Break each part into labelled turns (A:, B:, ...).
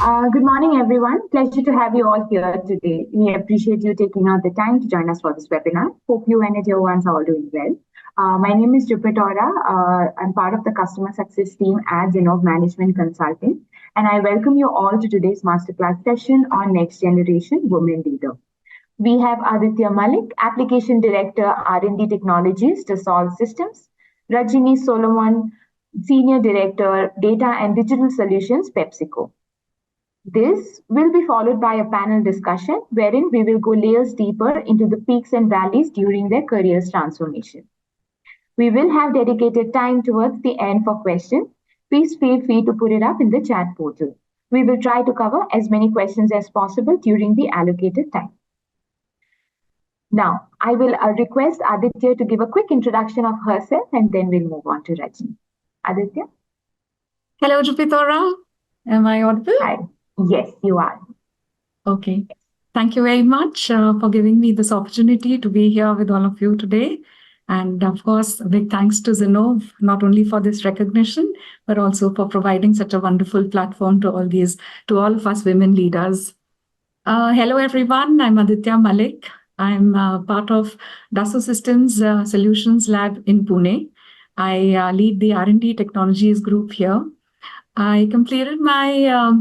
A: Good morning, everyone. Pleasure to have you all here today. We appreciate you taking out the time to join us for this webinar. Hope you and your ones are all doing well. My name is Jupiter. I'm part of the customer success team at Zinnov Management Consulting, and I welcome you all to today's masterclass session on next generation women leader. We have Aditya Malik, Application Director, R&D Technologies, Dassault Systems, Rajini Solomon, Senior Director, Data and Digital Solutions, PepsiCo. This will be followed by a panel discussion wherein we will go layers deeper into the peaks and valleys during their career's transformation. We will have dedicated time towards the end for questions. Please feel free to put it up in the chat portal. We will try to cover as many questions as possible during the allocated time. Now, I will request Aditya to give a quick introduction of herself and then we'll move on to Rajini. Aditya?
B: Hello, Jupiter. Am I audible?
A: Hi. Yes, you are.
B: Okay. Thank you very much for giving me this opportunity to be here with all of you today. And of course, a big thanks to Zinnov, not only for this recognition, but also for providing such a wonderful platform to all of us women leaders. Hello, everyone. I'm Aditya Malik. I'm part of Dassault Systems Solutions Lab in Pune. I lead the R&D Technologies group here. I completed my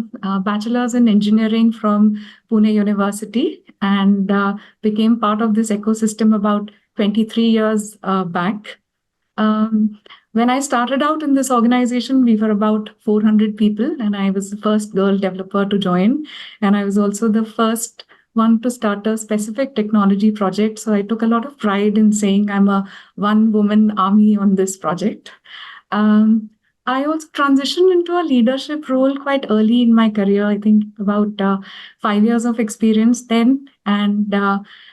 B: bachelor's in engineering from Pune University and became part of this ecosystem about 23 years back. When I started out in this organization, we were about 400 people, and I was the first girl developer to join. And I was also the first one to start a specific technology project. So I took a lot of pride in saying I'm a one-woman army on this project. I also transitioned into a leadership role quite early in my career, I think about 5 years of experience then. And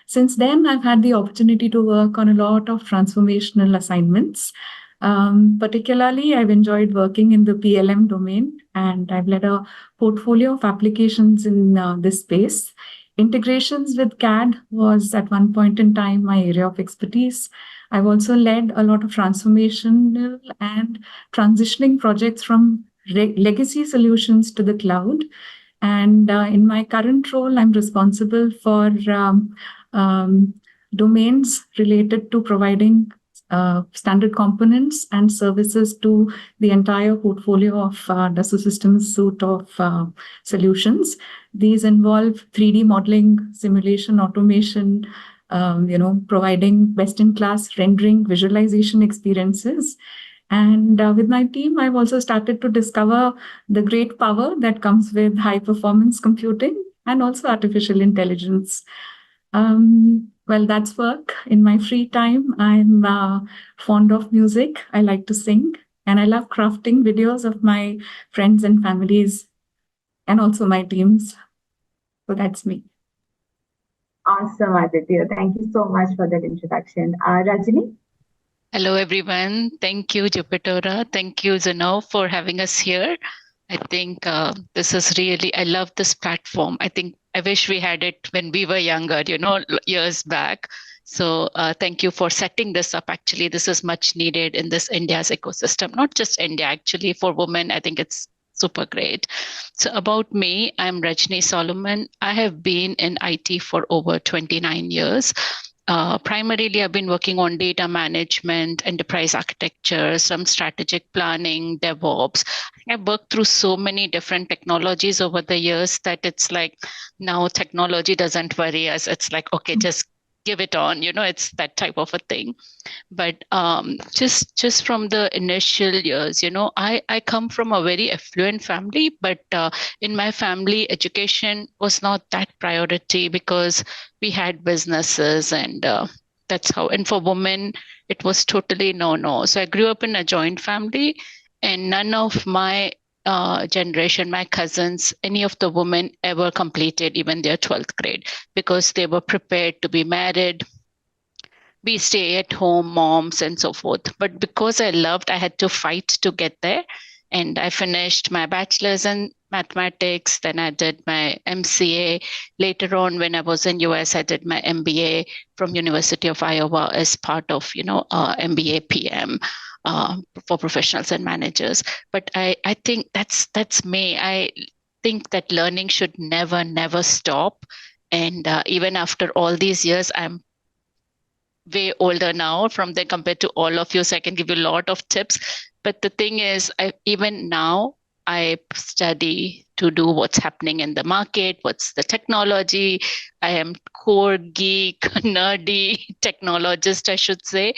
B: since then, I've had the opportunity to work on a lot of transformational assignments. Particularly, I've enjoyed working in the PLM domain, and I've led a portfolio of applications in this space. Integrations with CAD was at one point in time my area of expertise. I've also led a lot of transformational and transitioning projects from legacy solutions to the cloud. And in my current role, I'm responsible for domains related to providing standard components and services to the entire portfolio of Dassault Systems suite of solutions. These involve 3D modeling, simulation, automation, providing best-in-class rendering, visualization experiences. And with my team, I've also started to discover the great power that comes with high-performance computing and also artificial intelligence. Well, that's work. In my free time, I'm fond of music. I like to sing, and I love crafting videos of my friends and families, and also my teams. So that's me.
A: Awesome, Aditya. Thank you so much for that introduction. Rajini?
C: Hello, everyone. Thank you, Jupiter. Thank you, Zinnov, for having us here. I think this is really, I love this platform. I think I wish we had it when we were younger, years back. So thank you for setting this up. Actually, this is much needed in this India's ecosystem, not just India, actually, for women. I think it's super great. So about me, I'm Rajini Solomon. I have been in IT for over 29 years. Primarily, I've been working on data management, enterprise architecture, some strategic planning, DevOps. I've worked through so many different technologies over the years that it's like now technology doesn't worry us. It's like, okay, just give it on, it's that type of a thing. But just from the initial years, I come from a very affluent family, but in my family, education was not that priority because we had businesses and that's how. And for women, it was totally no. So I grew up in a joint family and none of my generation, my cousins, any of the women ever completed even their 12th grade because they were prepared to be married, be stay-at-home moms and so forth. But because I had to fight to get there. And I finished my bachelor's in mathematics. Then I did my MCA. Later on, when I was in US, I did my MBA from University of Iowa as part of, MBA PM. For professionals and managers. But I think that's me. think that learning should never, never stop. And even after all these years, I'm way older now from them compared to all of you, so I can give you a lot of tips. But the thing is, even now, I study to do what's happening in the market, what's the technology. I am core geek, nerdy technologist, I should say.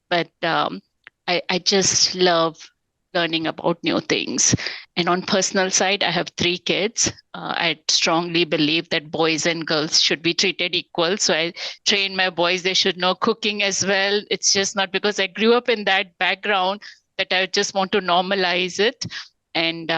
C: But I just love learning about new things. And on personal side, I have 3 kids. I strongly believe that boys and girls should be treated equal. So I train my boys, they should know cooking as well. It's just not because I grew up in that background that I just want to normalize it. And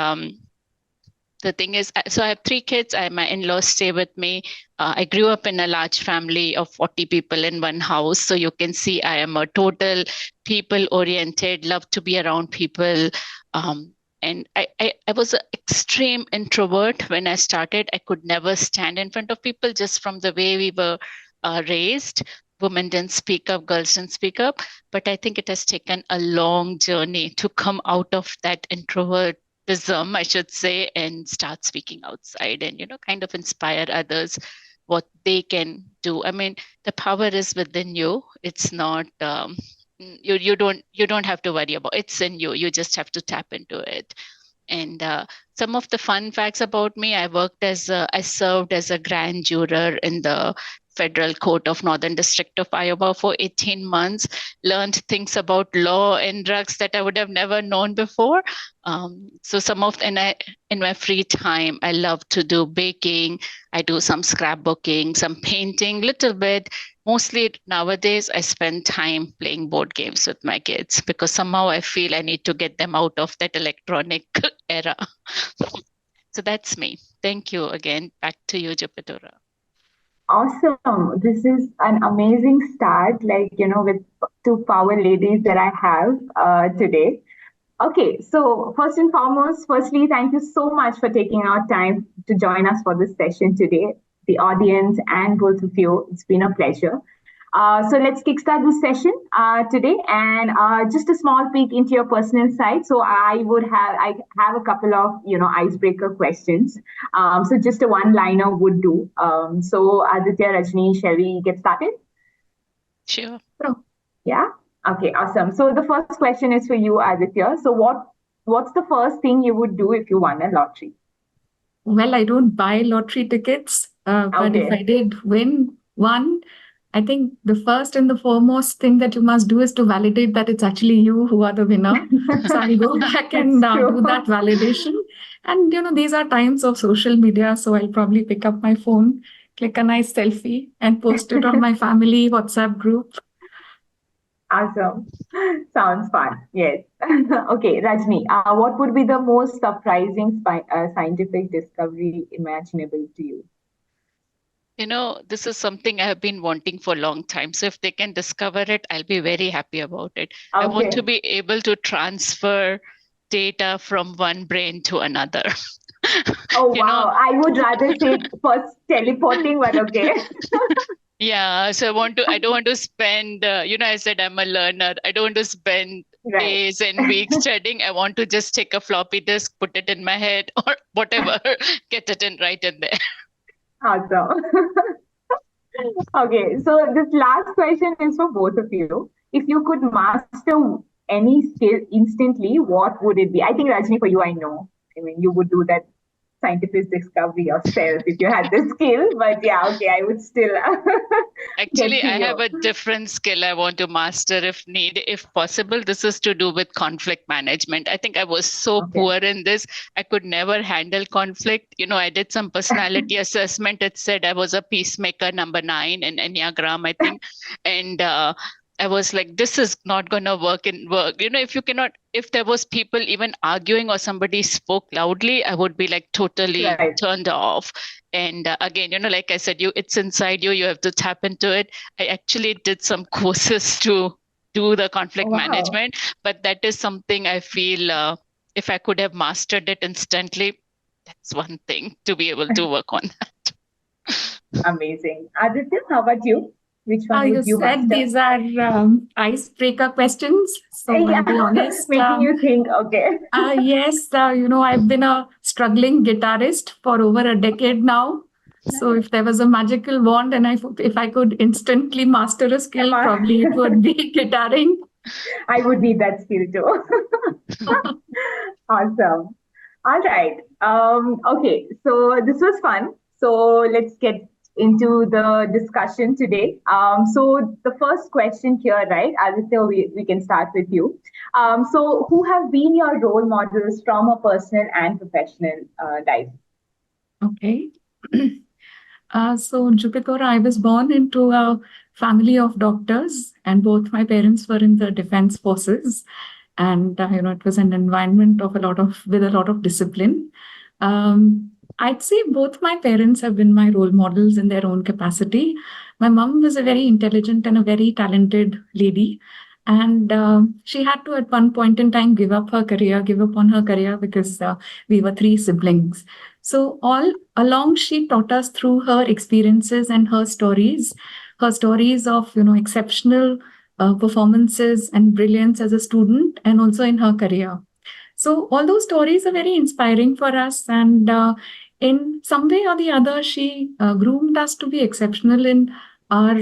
C: the thing is, so I have 3 kids. My in-laws stay with me. I grew up in a large family of 40 people in one house. So you can see I am a total people-oriented, love to be around people. And I was an extreme introvert when I started. I could never stand in front of people just from the way we were raised. Women didn't speak up, girls didn't speak up. But I think it has taken a long journey to come out of that introvertism, I should say, and start speaking outside and, kind of inspire others what they can do. I mean, the power is within you. It's not, you don't have to worry about it. It's in you. You just have to tap into it. And some of the fun facts about me, I served as a grand juror in the Federal Court of Northern District of Iowa for 18 months, learned things about law and drugs that I would have never known before. In my free time, I love to do baking. I do some scrapbooking, some painting, little bit. Mostly nowadays, I spend time playing board games with my kids because somehow I feel I need to get them out of that electronic era. So that's me. Thank you again. Back to you, Jupiter.
A: Awesome. This is an amazing start, with 2 power ladies that I have today. Okay, so first and foremost, firstly, thank you so much for taking our time to join us for this session today, the audience and both of you. It's been a pleasure. So let's kickstart this session today, and just a small peek into your personal side. So I have a couple of icebreaker questions. So just a one-liner would do. So Aditya, Rajini, shall we get started?
C: Sure.
A: Yeah. Okay. Awesome. So the first question is for you, Aditya. So what's the first thing you would do if you won a lottery?
B: Well, I don't buy lottery tickets, but if I did win one, I think the first and the foremost thing that you must do is to validate that it's actually you who are the winner. So I'll go back and do that validation. And, these are times of social media. So I'll probably pick up my phone, click a nice selfie and post it on my family WhatsApp group.
A: Awesome. Sounds fun. Yes. Okay, Rajni, what would be the most surprising scientific discovery imaginable to you?
C: This is something I have been wanting for a long time. So if they can discover it, I'll be very happy about it. Okay. I want to be able to transfer data from one brain to another.
A: Oh, wow. I would rather say first teleporting, but okay.
C: Yeah. So I don't want to spend, I said I'm a learner. I don't want to spend days and weeks studying. I want to just take a floppy disk, put it in my head or whatever, get it in right in there.
A: Awesome. Okay, so this last question is for both of you. If you could master any skill instantly, what would it be? I think, Rajni, for you, I know. I mean, you would do that scientific discovery yourself if you had the skill. But yeah, okay, I would still.
C: Actually, I have a different skill I want to master if possible. This is to do with conflict management. I think I was so poor in this. I could never handle conflict. I did some personality assessment. It said I was a peacemaker number 9 in Enneagram, I think. And I was like, this is not going to work. If there was people even arguing or somebody spoke loudly, I would be like totally turned off. And again, like I said, it's inside you. You have to tap into it. I actually did some courses to do the conflict management, but that is something I feel if I could have mastered it instantly, that's one thing to be able to work on that.
A: Amazing. Aditya, how about you? Which one
B: You
A: would you
B: said
A: master?
B: these are icebreaker questions. So I'll be honest.
A: Making you think, okay.
B: Yes, I've been a struggling guitarist for over a decade now. So if there was a magical wand and if I could instantly master a skill, probably it would be guitaring.
A: I would need that skill too. Awesome. All right. Okay. So this was fun. So let's get into the discussion today. So the first question here, right, Aditya, we can start with you. So who have been your role models from a personal and professional life?
B: Okay. So Jupiter, I was born into a family of doctors, and both my parents were in the defense forces. And it was an environment of with a lot of discipline. I'd say both my parents have been my role models in their own capacity. My mom was a very intelligent and a very talented lady, and she had to at one point in time give up on her career because we were three siblings. So all along, she taught us through her experiences and her stories of exceptional performances and brilliance as a student and also in her career. So all those stories are very inspiring for us, and in some way or the other, she groomed us to be exceptional in our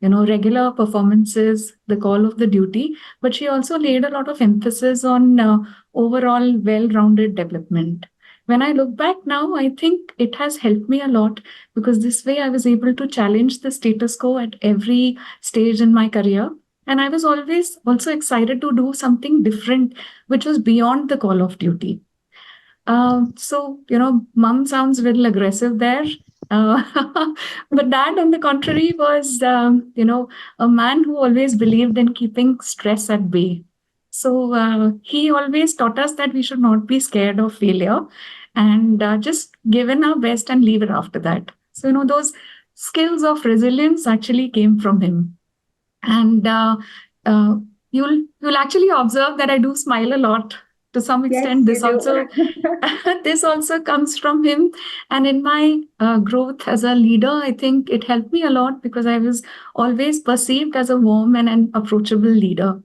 B: regular performances, the call of the duty. But she also laid a lot of emphasis on overall well-rounded development. When I look back now, I think it has helped me a lot because this way I was able to challenge the status quo at every stage in my career. And I was always also excited to do something different, which was beyond the call of duty. So, mom sounds a little aggressive there. Uh, but dad, on the contrary, was, a man who always believed in keeping stress at bay. So he always taught us that we should not be scared of failure and just give in our best and leave it after that. So, those skills of resilience actually came from him. And uh, you'll actually observe that I do smile a lot. To some extent,
A: Yes, you do.
B: this also comes from him. And in my growth as a leader, I think it helped me a lot because I was always perceived as a warm and an approachable leader.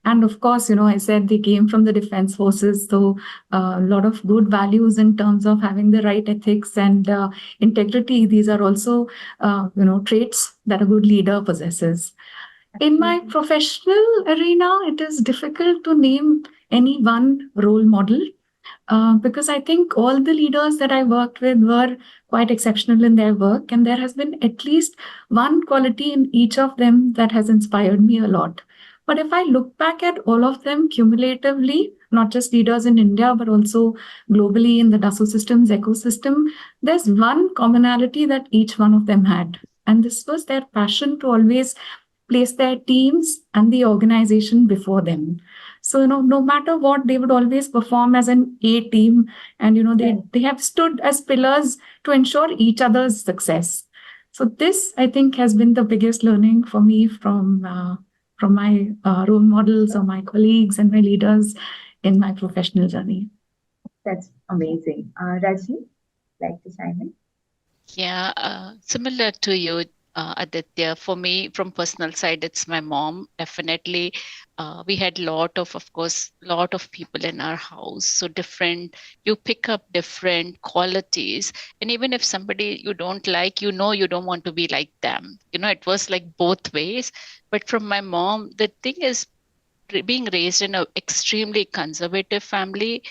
B: And of course, I said they came from the defense forces, so a lot of good values in terms of having the right ethics and integrity. These are also, traits that a good leader possesses. In my professional arena, it is difficult to name any one role model because I think all the leaders that I worked with were quite exceptional in their work, and there has been at least one quality in each of them that has inspired me a lot. But if I look back at all of them cumulatively, not just leaders in India, but also globally in the Dassault Systems ecosystem, there's one commonality that each one of them had. And this was their passion to always place their teams and the organization before them. So, no matter what, they would always perform as an A team. And, they have stood as pillars to ensure each other's success. So this, I think, has been the biggest learning for me from my role models or my colleagues and my leaders in my professional journey.
A: That's amazing. Rajni, like to chime in?
C: Yeah, similar to you, Aditya. For me, from personal side, it's my mom. Definitely, we had of course, lot of people in our house. So different, you pick up different qualities, and even if somebody you don't like, you don't want to be like them. It was like both ways. But from my mom, the thing is, being raised in an extremely conservative family.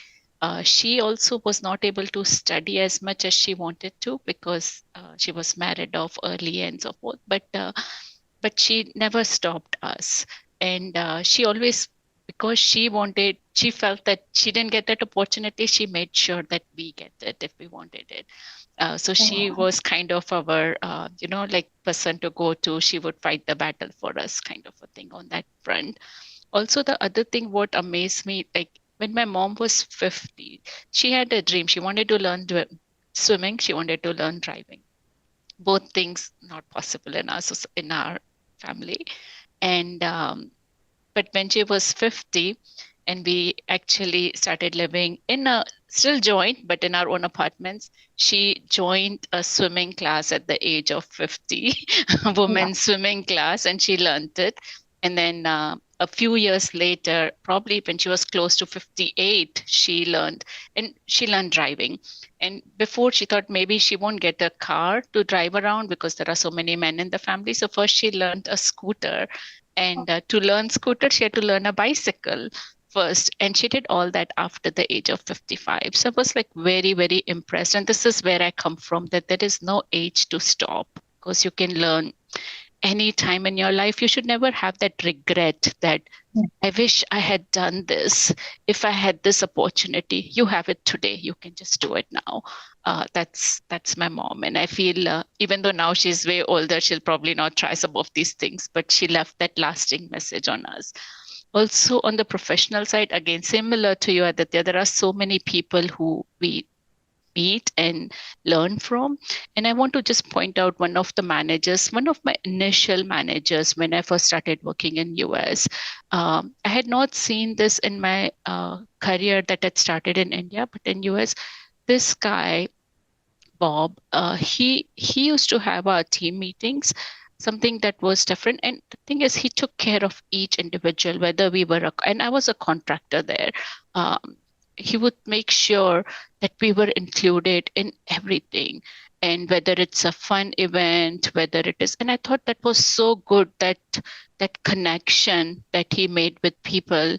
C: She also was not able to study as much as she wanted to because she was married off early and so forth. But she never stopped us, and she always, because she felt that she didn't get that opportunity. She made sure that we get it if we wanted it. So she was kind of our, like person to go to. She would fight the battle for us, kind of a thing on that front. Also, the other thing what amazed me, like when my mom was 50, she had a dream. She wanted to learn swimming. She wanted to learn driving. Both things not possible in our family. And but when she was 50, and we actually started living in a still joint, but in our own apartments. She joined a swimming class at the age of 50, a women's swimming class, and she learned it. And then a few years later, probably when she was close to 58, she learned driving. And before, she thought maybe she won't get a car to drive around because there are so many men in the family. So first she learned a scooter. And to learn scooter, she had to learn a bicycle first. And she did all that after the age of 55. So I was like very, very impressed. And this is where I come from, that there is no age to stop, because you can learn any time in your life. You should never have that regret that I wish I had done this. If I had this opportunity, you have it today. You can just do it now. That's my mom. And I feel even though now she's way older, she'll probably not try some of these things, but she left that lasting message on us. Also on the professional side, again, similar to you, Aditya, there are so many people who we meet and learn from. And I want to just point out one of my initial managers when I first started working in US. I had not seen this in my career that had started in India, but in US, this guy, Bob, he used to have our team meetings, something that was different. And the thing is, he took care of each individual, whether we were, and I was a contractor there. He would make sure that we were included in everything, and whether it's a fun event, whether it is, and I thought that was so good, that connection that he made with people,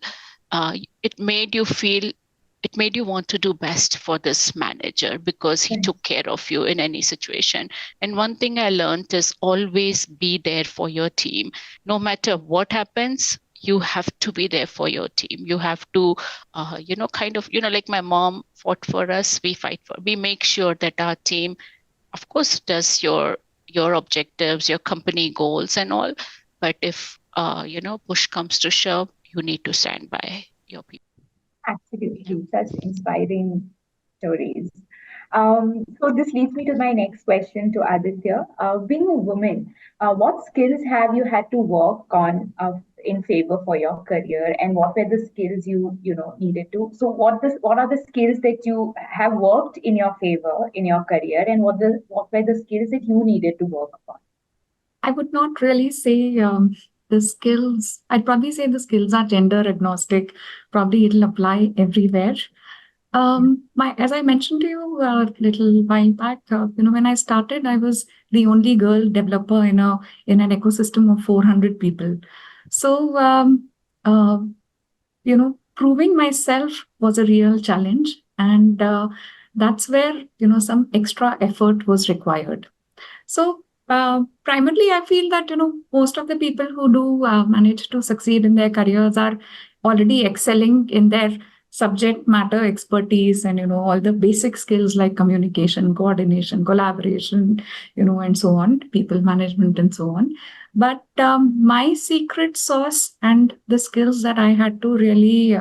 C: it made you want to do best for this manager because he took care of you in any situation. And one thing I learned is always be there for your team. No matter what happens, you have to be there for your team. You have to, like my mom fought for us, we make sure that our team, of course, does your objectives, your company goals and all. But if, push comes to shove, you need to stand by your people.
A: Absolutely. Such inspiring stories. So this leads me to my next question to Aditya. Being a woman, what skills have you had to work on in favor for your career, and what were the skills you needed to? So what are the skills that you have worked in your favor in your career, and what were the skills that you needed to work upon?
B: I would not really say the skills. I'd probably say the skills are gender agnostic. Probably it'll apply everywhere. As I mentioned to you a little while back, when I started, I was the only girl developer in an ecosystem of 400 people. So, proving myself was a real challenge, and that's where some extra effort was required. So primarily, I feel that most of the people who do manage to succeed in their careers are already excelling in their subject matter expertise and all the basic skills like communication, coordination, collaboration, and so on, people management and so on. But my secret sauce and the skills that I had to really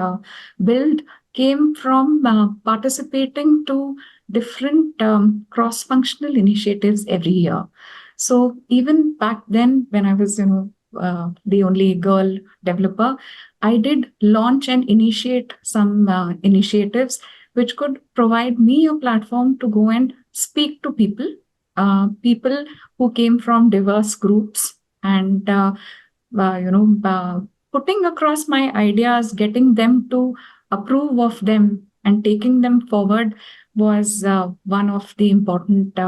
B: build came from participating to different cross-functional initiatives every year. So even back then, when I was, the only girl developer, I did launch and initiate some initiatives which could provide me a platform to go and speak to people who came from diverse groups, and putting across my ideas, getting them to approve of them and taking them forward was one of the important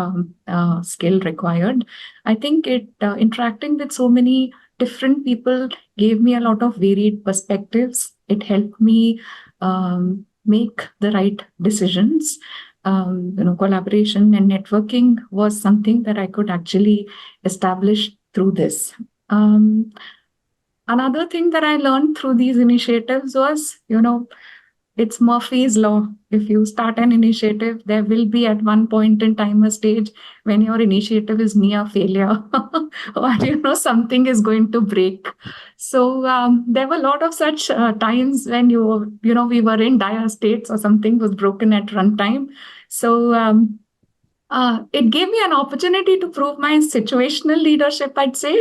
B: skill required. I think interacting with so many different people gave me a lot of varied perspectives. It helped me make the right decisions. Collaboration and networking was something that I could actually establish through this. Another thing that I learned through these initiatives was, it's Murphy's Law. If you start an initiative, there will be at one point in time a stage when your initiative is near failure or, something is going to break. So there were a lot of such times when we were in dire states or something was broken at runtime. So it gave me an opportunity to prove my situational leadership, I'd say.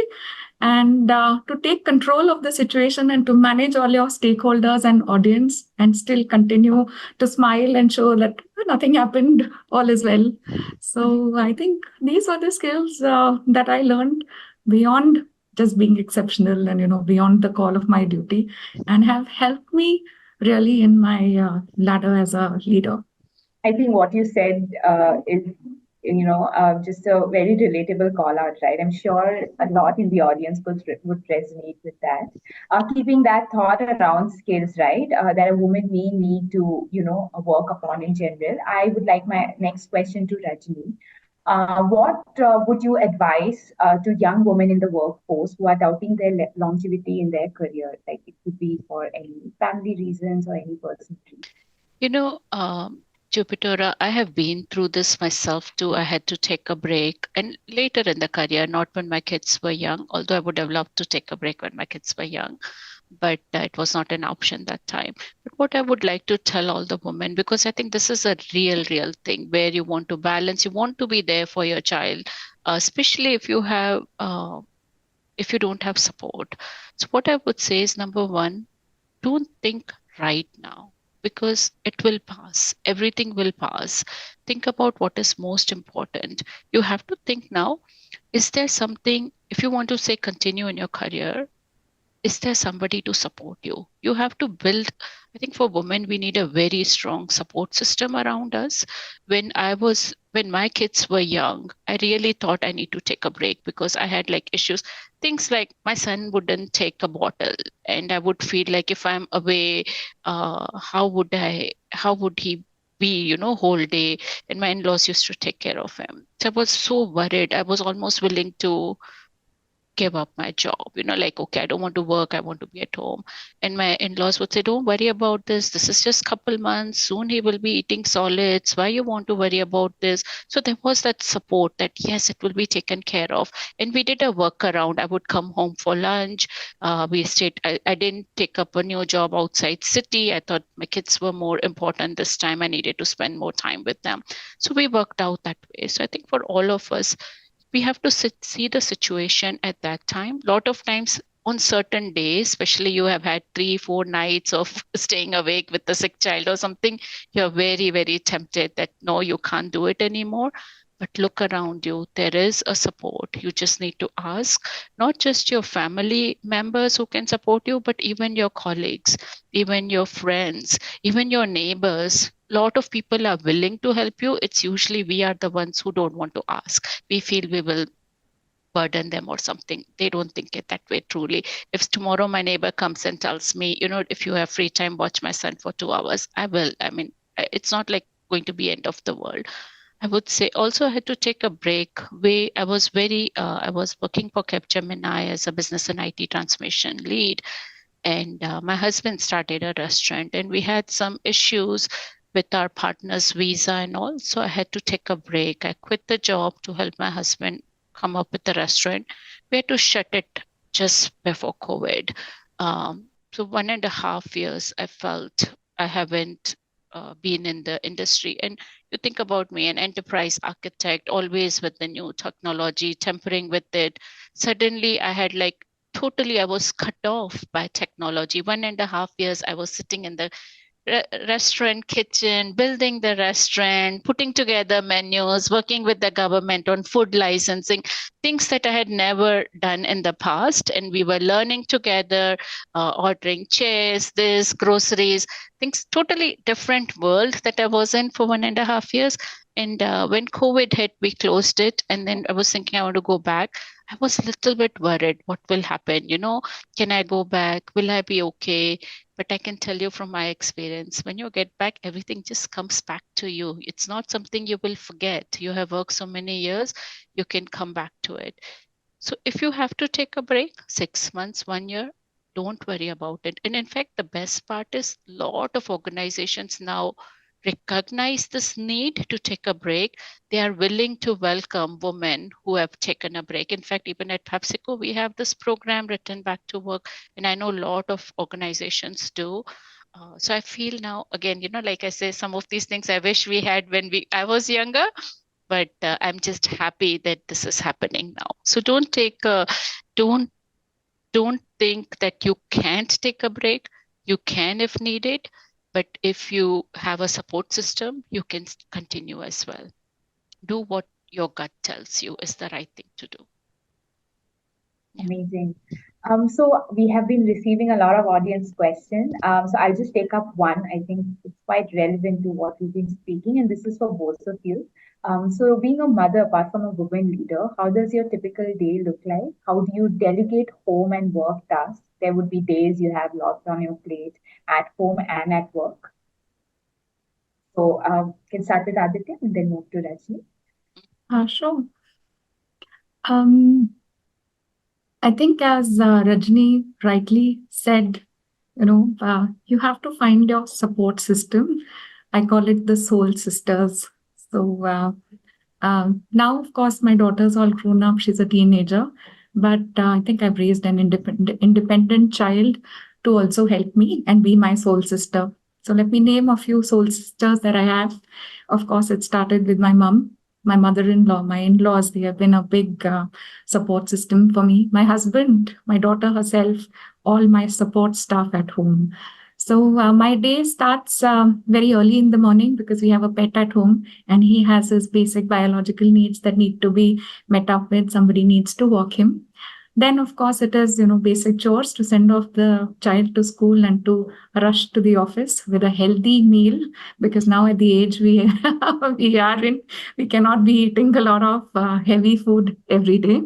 B: and to take control of the situation and to manage all your stakeholders and audience and still continue to smile and show that nothing happened, all is well. So I think these were the skills that I learned beyond just being exceptional and, beyond the call of my duty, and have helped me really in my ladder as a leader.
A: I think what you said is, just a very relatable call out, right? I'm sure a lot in the audience would resonate with that. Keeping that thought around skills, right, that a woman may need to, work upon in general. I would like my next question to Rajini. What would you advise to young women in the workforce who are doubting their longevity in their career? Like it could be for any family reasons or any personal reasons.
C: Jupiter, I have been through this myself too. I had to take a break, and later in the career, not when my kids were young, although I would have loved to take a break when my kids were young, but it was not an option that time. But what I would like to tell all the women, because I think this is a real thing where you want to balance, you want to be there for your child, especially if you have, if you don't have support. So what I would say is, number one, don't think right now, because it will pass. Everything will pass. Think about what is most important. You have to think now, is there something, if you want to say continue in your career, is there somebody to support you? You have to build, I think for women, we need a very strong support system around us. When my kids were young, I really thought I need to take a break because I had like issues. Things like my son wouldn't take a bottle, and I would feel like if I'm away, how would he be, whole day? And my in-laws used to take care of him. So I was so worried. I was almost willing to give up my job, like, okay, I don't want to work, I want to be at home. And my in-laws would say, don't worry about this is just couple months, soon he will be eating solids, why you want to worry about this? So there was that support that yes, it will be taken care of. And we did a workaround. I would come home for lunch. I didn't take up a new job outside city. I thought my kids were more important this time. I needed to spend more time with them, so we worked out that way. So I think for all of us, we have to see the situation at that time. A lot of times on certain days, especially you have had 3-4 nights of staying awake with the sick child or something, you're very, very tempted that no, you can't do it anymore. But look around you, there is a support. You just need to ask, not just your family members who can support you, but even your colleagues, even your friends, even your neighbors. A lot of people are willing to help you. It's usually we are the ones who don't want to ask. We feel we will burden them or something. They don't think it that way truly. If tomorrow my neighbor comes and tells me, if you have free time, watch my son for 2 hours, I will. I mean, it's not like going to be end of the world. I would say also I had to take a break. I was working for Capgemini as a business and IT transformation lead. And my husband started a restaurant, and we had some issues with our partner's visa and all. So I had to take a break. I quit the job to help my husband come up with the restaurant. We had to shut it just before COVID. So 1.5 years, I felt I haven't been in the industry. And you think about me, an enterprise architect, always with the new technology, tampering with it. Suddenly I had I was cut off by technology. 1.5 years, I was sitting in the restaurant kitchen, building the restaurant, putting together menus, working with the government on food licensing, things that I had never done in the past. And we were learning together, ordering chairs, groceries, things, totally different world that I was in for 1.5 years. And when COVID hit, we closed it. And then I was thinking I want to go back. I was a little bit worried. What will happen? Can I go back? Will I be okay? But I can tell you from my experience, when you get back, everything just comes back to you. It's not something you will forget. You have worked so many years, you can come back to it. So if you have to take a break, 6 months, 1 year, don't worry about it. And in fact, the best part is a lot of organizations now recognize this need to take a break. They are willing to welcome women who have taken a break. In fact, even at PepsiCo, we have this program, Return Back to Work, and I know a lot of organizations do. So I feel now, again, like I say, some of these things I wish we had when I was younger, but I'm just happy that this is happening now. So don't don't think that you can't take a break. You can if needed, but if you have a support system, you can continue as well. Do what your gut tells you is the right thing to do.
A: Amazing. So we have been receiving a lot of audience questions. So I'll just take up one. I think it's quite relevant to what we've been speaking, and this is for both of you. So being a mother, apart from a woman leader, how does your typical day look like? How do you delegate home and work tasks? There would be days you have lots on your plate at home and at work. So can start with Aditya and then move to Rajni.
B: Sure. I think as Rajni rightly said, you have to find your support system. I call it the soul sisters. So now, of course, my daughter's all grown up. She's a teenager, but I think I've raised an independent child to also help me and be my soul sister. So let me name a few soul sisters that I have. Of course, it started with my mom, my mother-in-law, my in-laws. They have been a big support system for me. My husband, my daughter herself, all my support staff at home. So my day starts very early in the morning because we have a pet at home and he has his basic biological needs that need to be met up with. Somebody needs to walk him. Then, of course, it is, basic chores to send off the child to school and to rush to the office with a healthy meal, because now at the age we, we are in, we cannot be eating a lot of heavy food every day.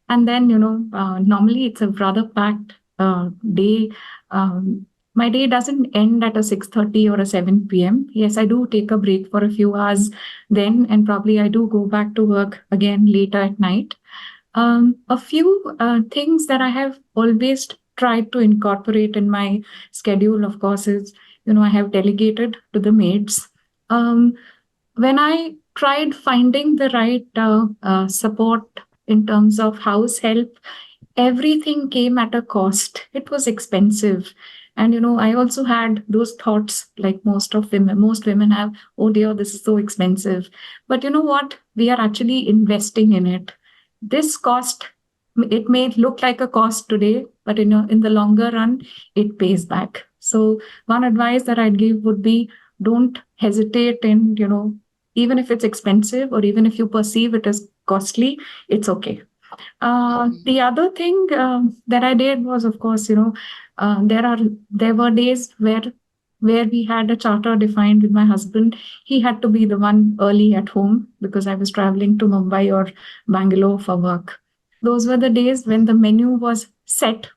B: And then, normally it's a rather packed day. My day doesn't end at a 6:30 or a 7 p.m. Yes, I do take a break for a few hours then, and probably I do go back to work again later at night. A few things that I have always tried to incorporate in my schedule, of course, is, I have delegated to the maids. When I tried finding the right support in terms of house help, everything came at a cost. It was expensive. And, I also had those thoughts like most women have, oh dear, this is so expensive. But you know what? We are actually investing in it. This cost, it may look like a cost today, but in the longer run, it pays back. So one advice that I'd give would be, don't hesitate in, even if it's expensive or even if you perceive it as costly, it's okay. The other thing that I did was, of course, there were days where we had a charter defined with my husband. He had to be the one early at home because I was traveling to Mumbai or Bangalore for work. Those were the days when the menu was set,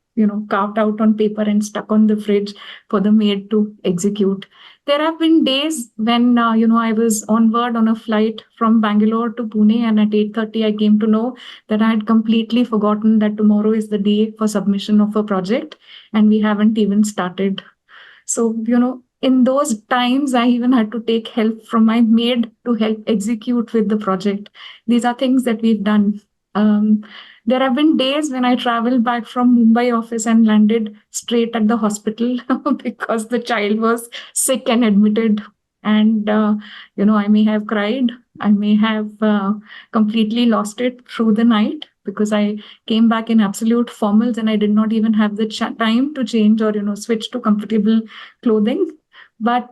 B: carved out on paper and stuck on the fridge for the maid to execute. There have been days when, I was onward on a flight from Bangalore to Pune, and at 8:30, I came to know that I had completely forgotten that tomorrow is the day for submission of a project, and we haven't even started. So, in those times, I even had to take help from my maid to help execute with the project. These are things that we've done. There have been days when I traveled back from Mumbai office and landed straight at the hospital because the child was sick and admitted. And, I may have cried. I may have completely lost it through the night because I came back in absolute formals and I did not even have the time to change or, switch to comfortable clothing. But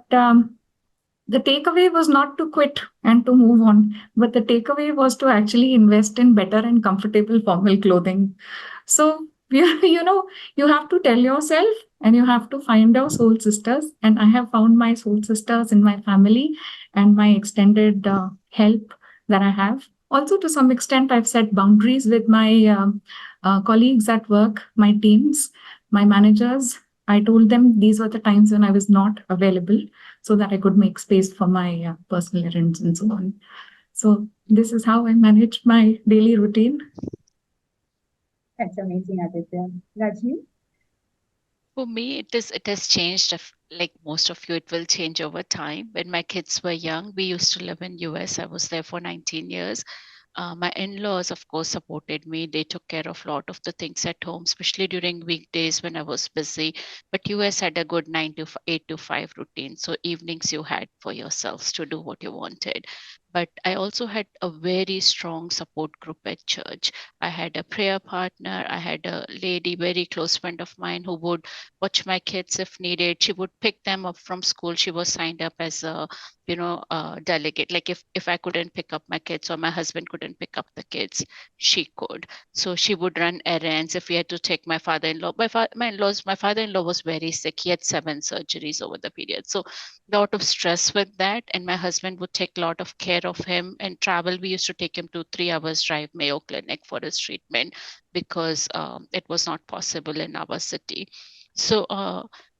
B: the takeaway was not to quit and to move on, but the takeaway was to actually invest in better and comfortable formal clothing. So, you have to tell yourself and you have to find your soul sisters. And I have found my soul sisters in my family and my extended help that I have. Also, to some extent, I've set boundaries with my colleagues at work, my teams, my managers. I told them these were the times when I was not available so that I could make space for my personal errands and so on. So this is how I manage my daily routine.
A: That's amazing, Aditya. Rajni?
C: For me, it has changed. Like most of you, it will change over time. When my kids were young, we used to live in US. I was there for 19 years. My in-laws, of course, supported me. They took care of a lot of the things at home, especially during weekdays when I was busy. But US had a good 8 to 5 routine. So evenings you had for yourselves to do what you wanted. But I also had a very strong support group at church. I had a prayer partner. I had a lady, very close friend of mine, who would watch my kids if needed. She would pick them up from school. She was signed up as a, delegate. Like if I couldn't pick up my kids or my husband couldn't pick up the kids, she could. So she would run errands. If we had to take my father-in-law, my father-in-law was very sick. He had 7 surgeries over the period. So lot of stress with that, and my husband would take a lot of care of him and travel. We used to take him to 3 hours drive Mayo Clinic for his treatment because it was not possible in our city. So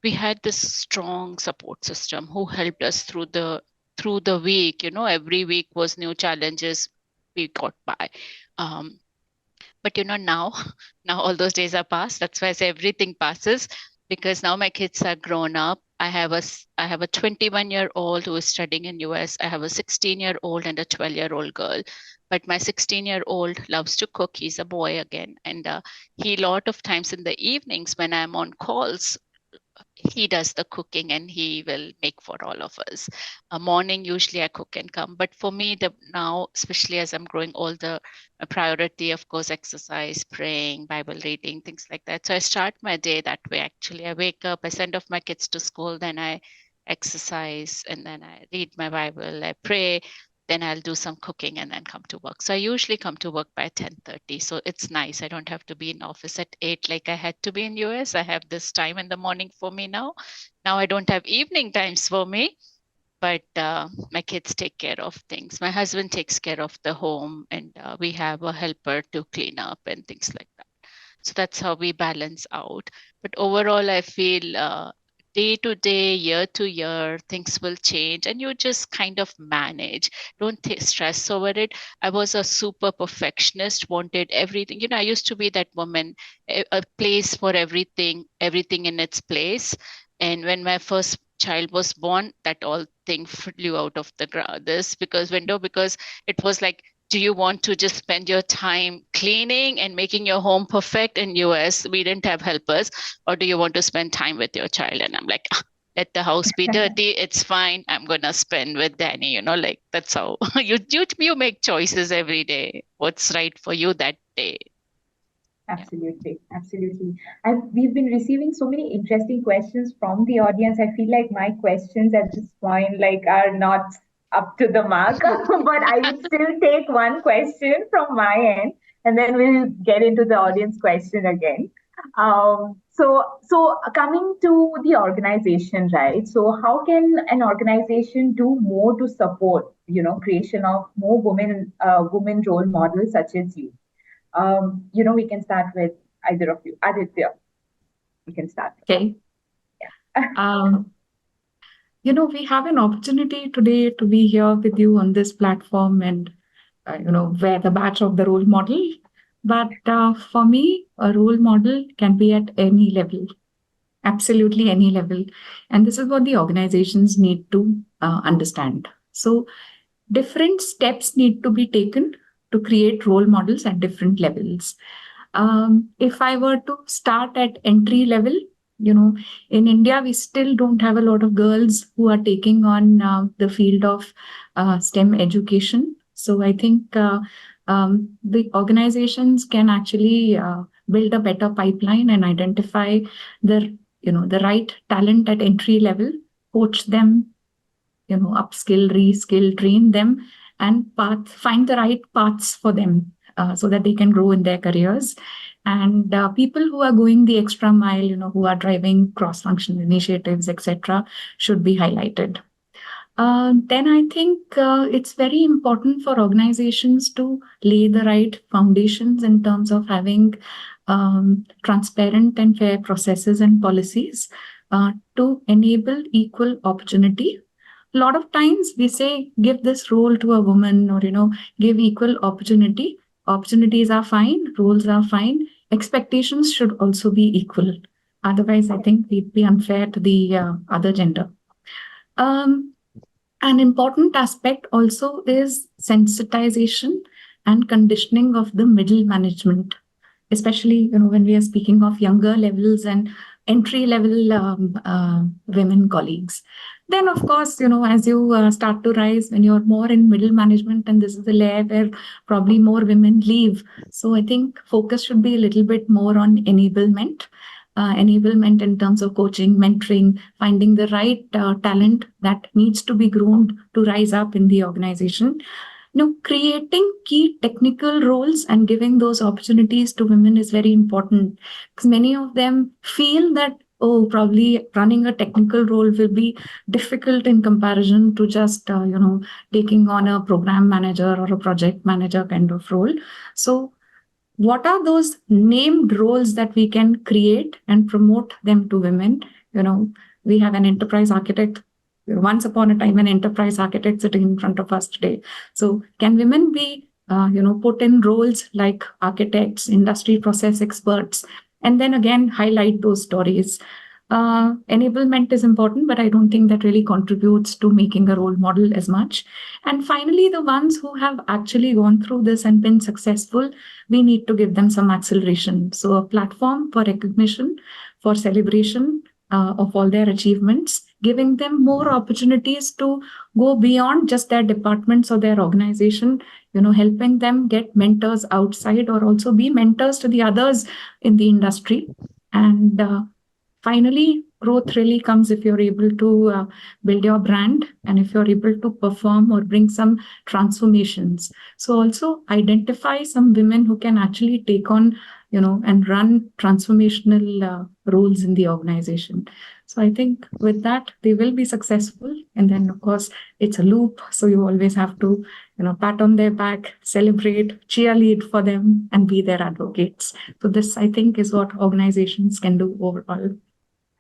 C: we had this strong support system who helped us through the week. Every week was new challenges. We got by. But now all those days are past. That's why I say everything passes, because now my kids are grown up. I have a 21-year-old who is studying in US. I have a 16-year-old and a 12-year-old girl. But my 16-year-old loves to cook. He's a boy again. And he, a lot of times in the evenings when I'm on calls, he does the cooking and he will make for all of us. A morning, usually I cook and come. But for me, now, especially as I'm growing older, a priority, of course, exercise, praying, Bible reading, things like that. So I start my day that way. Actually, I wake up, I send off my kids to school, then I exercise, and then I read my Bible, I pray, then I'll do some cooking and then come to work. So I usually come to work by 10:30. So it's nice. I don't have to be in office at 8 like I had to be in US. I have this time in the morning for me now. Now I don't have evening times for me, but my kids take care of things. My husband takes care of the home, and we have a helper to clean up and things like that. So that's how we balance out. But overall, I feel day to day, year to year, things will change and you just kind of manage. Don't stress over it. I was a super perfectionist, wanted everything. I used to be that woman, a place for everything in its place. And when my first child was born, that all thing flew out of the window, because it was like, do you want to just spend your time cleaning and making your home perfect? In US, we didn't have helpers. Or do you want to spend time with your child? And I'm like, let the house be dirty. It's fine. I'm going to spend with Danny, like that's how you make choices every day. What's right for you that day.
A: Absolutely. Absolutely. We've been receiving so many interesting questions from the audience. I feel like my questions at this point are not up to the mark, but I would still take one question from my end, and then we'll get into the audience question again. So coming to the organization, right? So how can an organization do more to support, creation of more women role models such as you? We can start with either of you. Aditya, we can start.
B: Okay.
A: Yeah.
B: We have an opportunity today to be here with you on this platform and, wear the badge of the role model. But for me, a role model can be at any level, absolutely any level. And this is what the organizations need to understand. So different steps need to be taken to create role models at different levels. If I were to start at entry level, in India, we still don't have a lot of girls who are taking on the field of STEM education. So I think the organizations can actually build a better pipeline and identify the right talent at entry level, coach them, upskill, reskill, train them, and find the right paths for them so that they can grow in their careers. And people who are going the extra mile, who are driving cross-functional initiatives, etc., should be highlighted. Then I think it's very important for organizations to lay the right foundations in terms of having transparent and fair processes and policies to enable equal opportunity. A lot of times we say, give this role to a woman, or, give equal opportunity. Opportunities are fine, roles are fine. Expectations should also be equal. Otherwise, I think we'd be unfair to the other gender. An important aspect also is sensitization and conditioning of the middle management, especially, when we are speaking of younger levels and entry level women colleagues. Then, of course, as you start to rise, when you're more in middle management, and this is the layer where probably more women leave. So I think focus should be a little bit more on enablement. Enablement in terms of coaching, mentoring, finding the right talent that needs to be groomed to rise up in the organization. Creating key technical roles and giving those opportunities to women is very important, because many of them feel that, oh, probably running a technical role will be difficult in comparison to just, taking on a program manager or a project manager kind of role. So what are those named roles that we can create and promote them to women? We have an enterprise architect. Once upon a time, an enterprise architect sitting in front of us today. So can women be, put in roles like architects, industry process experts, and then again, highlight those stories? Enablement is important, but I don't think that really contributes to making a role model as much. And finally, the ones who have actually gone through this and been successful, we need to give them some acceleration. So a platform for recognition, for celebration of all their achievements, giving them more opportunities to go beyond just their departments or their organization, helping them get mentors outside or also be mentors to the others in the industry. And finally, growth really comes if you're able to build your brand and if you're able to perform or bring some transformations. So also identify some women who can actually take on, and run transformational roles in the organization. So I think with that, they will be successful. And then, of course, it's a loop. So you always have to, pat on their back, celebrate, cheerlead for them, and be their advocates. So this, I think, is what organizations can do overall.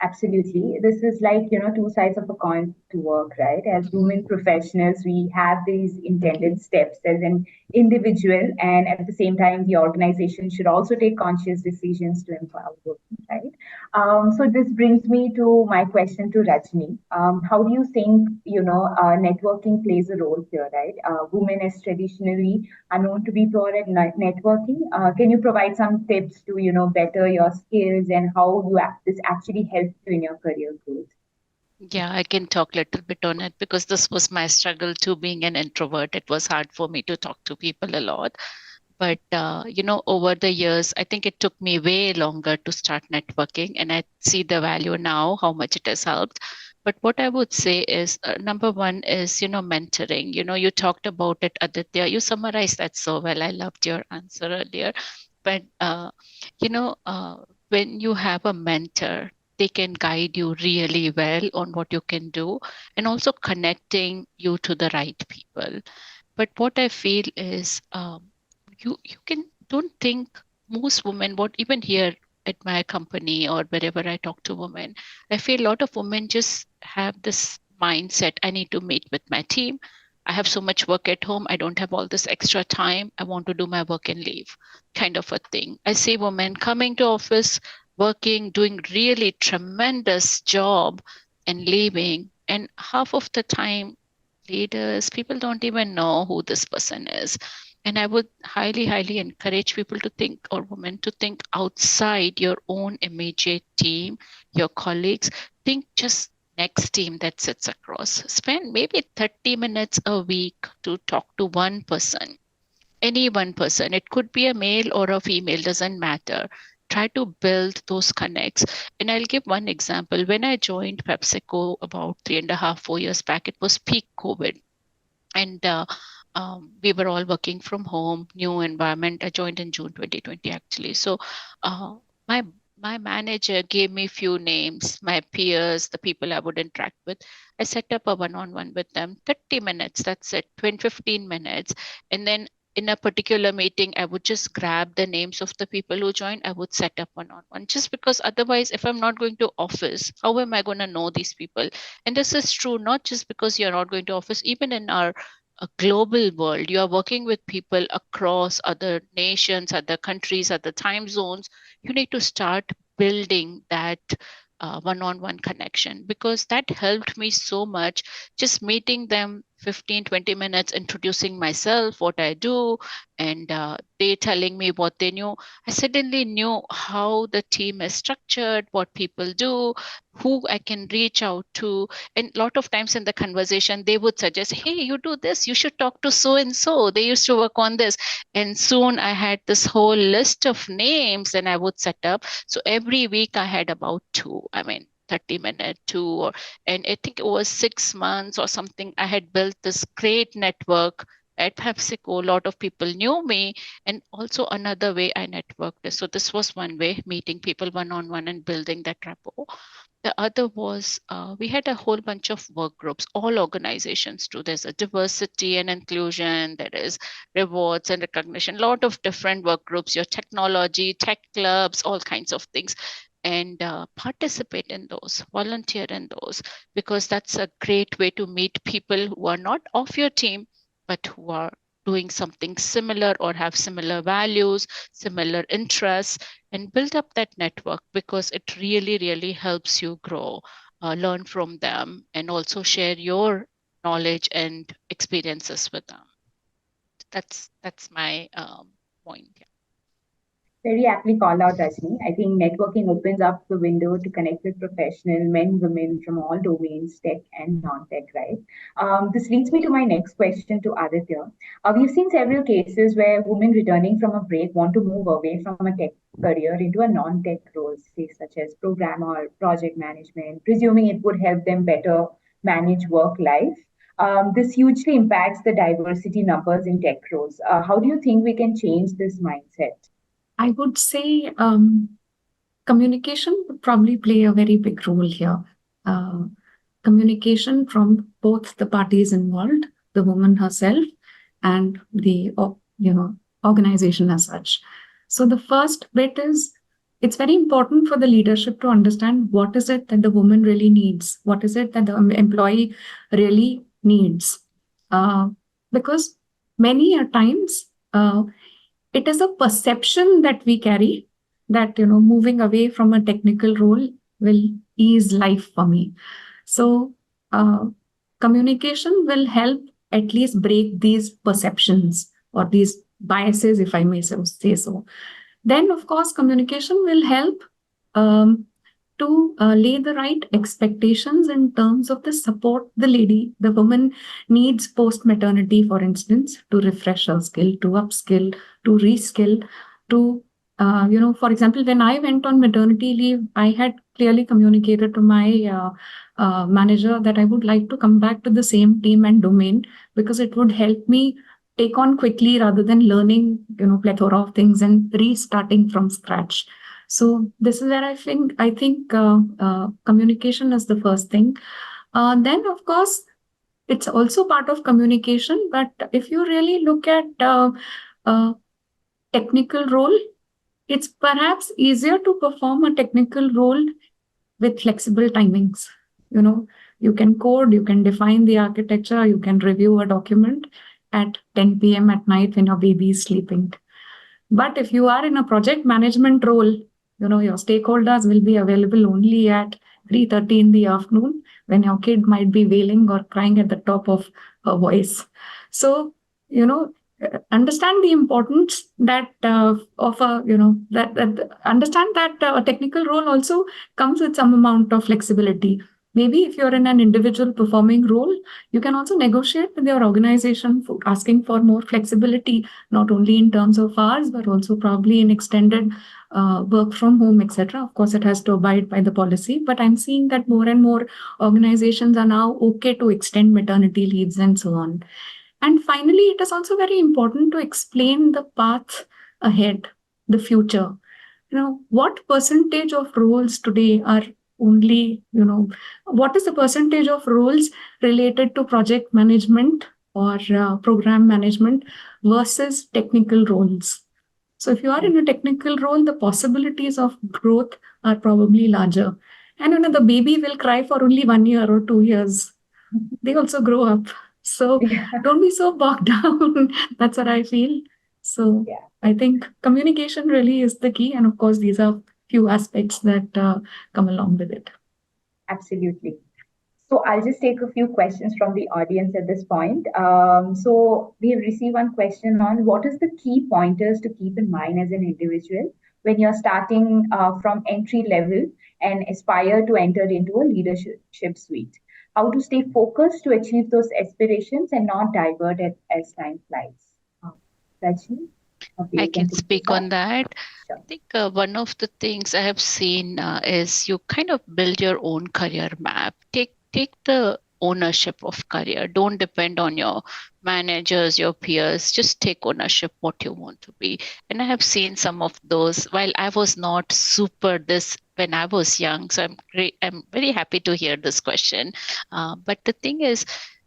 A: Absolutely. This is like, two sides of a coin to work, right? As women professionals, we have these intended steps as an individual, and at the same time, the organization should also take conscious decisions to empower women, right? So this brings me to my question to Rajini. How do you think, networking plays a role here, right? Women as traditionally are known to be poor at networking. Can you provide some tips to, better your skills and how this actually helps you in your career growth?
C: Yeah, I can talk a little bit on it because this was my struggle too, being an introvert. It was hard for me to talk to people a lot. But, over the years, I think it took me way longer to start networking. And I see the value now, how much it has helped. But what I would say is, number one is, mentoring. You talked about it, Aditya. You summarized that so well. I loved your answer earlier. But, when you have a mentor, they can guide you really well on what you can do and also connecting you to the right people. But what I feel is you don't think most women, what even here at my company or wherever I talk to women, I feel a lot of women just have this mindset, I need to meet with my team. I have so much work at home. I don't have all this extra time. I want to do my work and leave, kind of a thing. I see women coming to office, working, doing really tremendous job and leaving. And half of the time, leaders, people don't even know who this person is. And I would highly, highly encourage people to think, or women to think outside your own immediate team, your colleagues. Think just next team that sits across. Spend maybe 30 minutes a week to talk to one person, any one person. It could be a male or a female, doesn't matter. Try to build those connects. And I'll give one example. When I joined PepsiCo about 3.5, 4 years back, it was peak COVID. And we were all working from home, new environment. I joined in June 2020, actually. So my manager gave me few names, my peers, the people I would interact with. I set up a one-on-one with them, 30 minutes, that's it, 15 minutes. And then in a particular meeting, I would just grab the names of the people who joined. I would set up one-on-one, just because otherwise, if I'm not going to office, how am I going to know these people? And this is true, not just because you're not going to office, even in our global world, you are working with people across other nations, other countries, other time zones. You need to start building that one-on-one connection, because that helped me so much. Just meeting them 15-20 minutes introducing myself, what I do, and they telling me what they knew. I suddenly knew how the team is structured, what people do, who I can reach out to. And a lot of times in the conversation, they would suggest, hey, you do this, you should talk to so and so. They used to work on this. And soon I had this whole list of names and I would set up. So every week I had about two. 30-minute tour. And I think it was 6 months or something. I had built this great network at PepsiCo. A lot of people knew me. And also another way I networked. So this was one way, meeting people one-on-one and building that rapport. The other was we had a whole bunch of work groups, all organizations do. There's a diversity and inclusion, there is rewards and recognition, a lot of different work groups, your technology, tech clubs, all kinds of things. And participate in those, volunteer in those, because that's a great way to meet people who are not of your team, but who are doing something similar or have similar values, similar interests, and build up that network, because it really, really helps you grow, learn from them, and also share your knowledge and experiences with them. That's my point. Yeah.
A: Very aptly called out, Rajni. I think networking opens up the window to connect with professional men, women from all domains, tech and non-tech, right? This leads me to my next question to Aditya. We've seen several cases where women returning from a break want to move away from a tech career into a non-tech role, say such as programmer, project management, presuming it would help them better manage work life. This hugely impacts the diversity numbers in tech roles. How do you think we can change this mindset?
B: I would say communication would probably play a very big role here. Communication from both the parties involved, the woman herself and the organization as such. So the first bit is, it's very important for the leadership to understand what is it that the woman really needs, what is it that the employee really needs, because many a times it is a perception that we carry that moving away from a technical role will ease life for me. So communication will help at least break these perceptions or these biases, if I may say so. Then, of course, communication will help to lay the right expectations in terms of the support the woman needs post-maternity, for instance, to refresh her skill, to upskill, to reskill, to, for example, when I went on maternity leave, I had clearly communicated to my manager that I would like to come back to the same team and domain, because it would help me take on quickly rather than learning, plethora of things and restarting from scratch. So this is where I think communication is the first thing. Then, of course, it's also part of communication. But if you really look at technical role, it's perhaps easier to perform a technical role with flexible timings. You can code, you can define the architecture, you can review a document at 10 p.m. at night when your baby is sleeping. But if you are in a project management role, your stakeholders will be available only at 3:30 in the afternoon when your kid might be wailing or crying at the top of her voice. So, understand the importance that understand that a technical role also comes with some amount of flexibility. Maybe if you're in an individual performing role, you can also negotiate with your organization for asking for more flexibility, not only in terms of hours, but also probably in extended work from home, etc. Of course, it has to abide by the policy, but I'm seeing that more and more organizations are now okay to extend maternity leaves and so on. And finally, it is also very important to explain the path ahead, the future. What percentage of roles today are only, what is the percentage of roles related to project management or program management versus technical roles? So if you are in a technical role, the possibilities of growth are probably larger. And the baby will cry for only 1 year or 2 years. They also grow up. So don't be so bogged down. That's what I feel. So I think communication really is the key. And of course, these are few aspects that come along with it.
A: Absolutely. So I'll just take a few questions from the audience at this point. So we've received one question on what is the key pointers to keep in mind as an individual when you're starting from entry level and aspire to enter into a leadership suite. How to stay focused to achieve those aspirations and not divert it as time flies. Rajini,
C: I can speak on that.
A: Sure.
C: I think one of the things I have seen is you kind of build your own career map. Take the ownership of career. Don't depend on your managers, your peers. Just take ownership what you want to be. And I have seen some of those. While I was not super this when I was young, so I'm very happy to hear this question. But the thing is,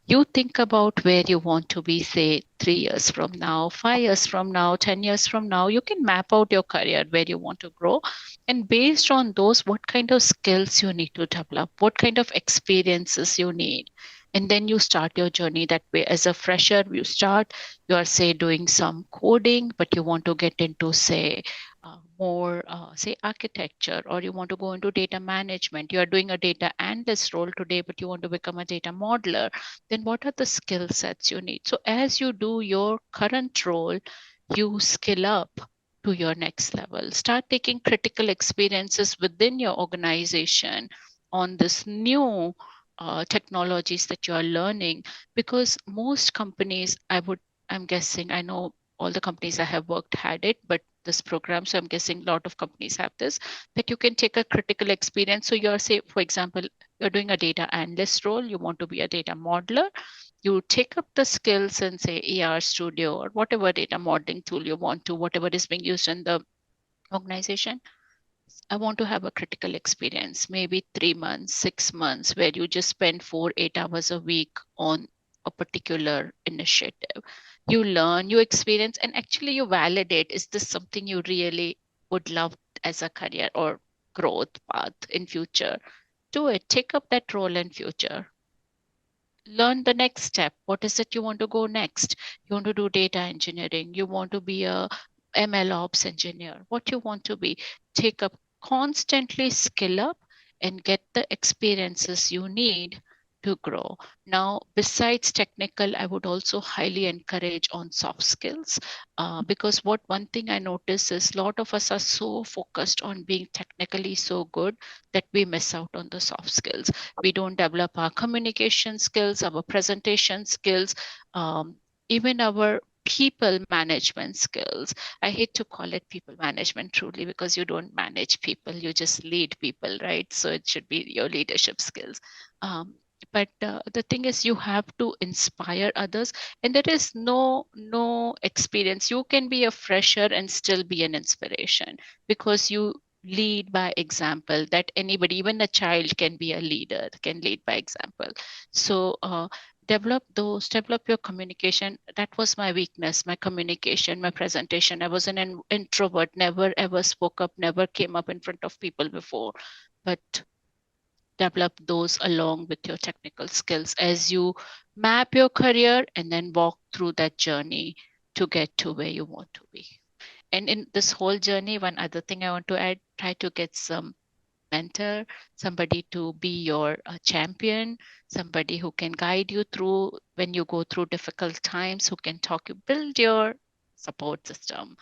C: you think about where you want to be, say, 3 years from now, 5 years from now, 10 years from now. You can map out your career where you want to grow. And based on those, what kind of skills you need to develop, what kind of experiences you need. And then you start your journey that way. As a fresher, you are, say, doing some coding, but you want to get into, say, more, say, architecture, or you want to go into data management. You are doing a data analyst role today, but you want to become a data modeler. Then what are the skill sets you need? So as you do your current role, you skill up to your next level. Start taking critical experiences within your organization on this new technologies that you are learning, because most companies, I'm guessing, I know all the companies I have worked had it, but this program, so I'm guessing a lot of companies have this, that you can take a critical experience. So you're, say, for example, you're doing a data analyst role, you want to be a data modeler, you take up the skills in, say, AR Studio or whatever data modeling tool you want to, whatever is being used in the organization. I want to have a critical experience, maybe 3 months, 6 months, where you just spend 4-8 hours a week on a particular initiative. You learn, you experience, and actually you validate, is this something you really would love as a career or growth path in future? Do it, take up that role in future. Learn the next step. What is it you want to go next? You want to do data engineering. You want to be a ML ops engineer. What you want to be. Take up, constantly skill up and get the experiences you need to grow. Now, besides technical, I would also highly encourage on soft skills, because one thing I notice is a lot of us are so focused on being technically so good that we miss out on the soft skills. We don't develop our communication skills, our presentation skills, even our people management skills. I hate to call it people management truly, because you don't manage people, you just lead people, right? So it should be your leadership skills. But the thing is, you have to inspire others, and there is no experience. You can be a fresher and still be an inspiration, because you lead by example. That anybody, even a child, can be a leader, can lead by example. So develop your communication. That was my weakness, my communication, my presentation. I was an introvert, never ever spoke up, never came up in front of people before. But develop those along with your technical skills as you map your career and then walk through that journey to get to where you want to be. And in this whole journey, one other thing I want to add, try to get some mentor, somebody to be your champion, somebody who can guide you through when you go through difficult times, who can talk you, build your support system.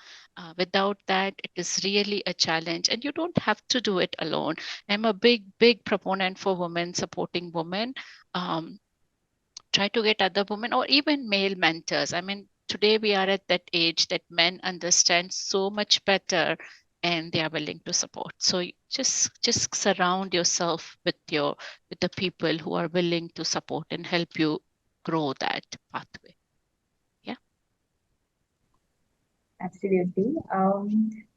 C: Without that, it is really a challenge, and you don't have to do it alone. I'm a big proponent for women, supporting women. Try to get other women or even male mentors. I mean, today we are at that age that men understand so much better and they are willing to support. So just surround yourself with the people who are willing to support and help you grow that pathway. Yeah.
A: Absolutely.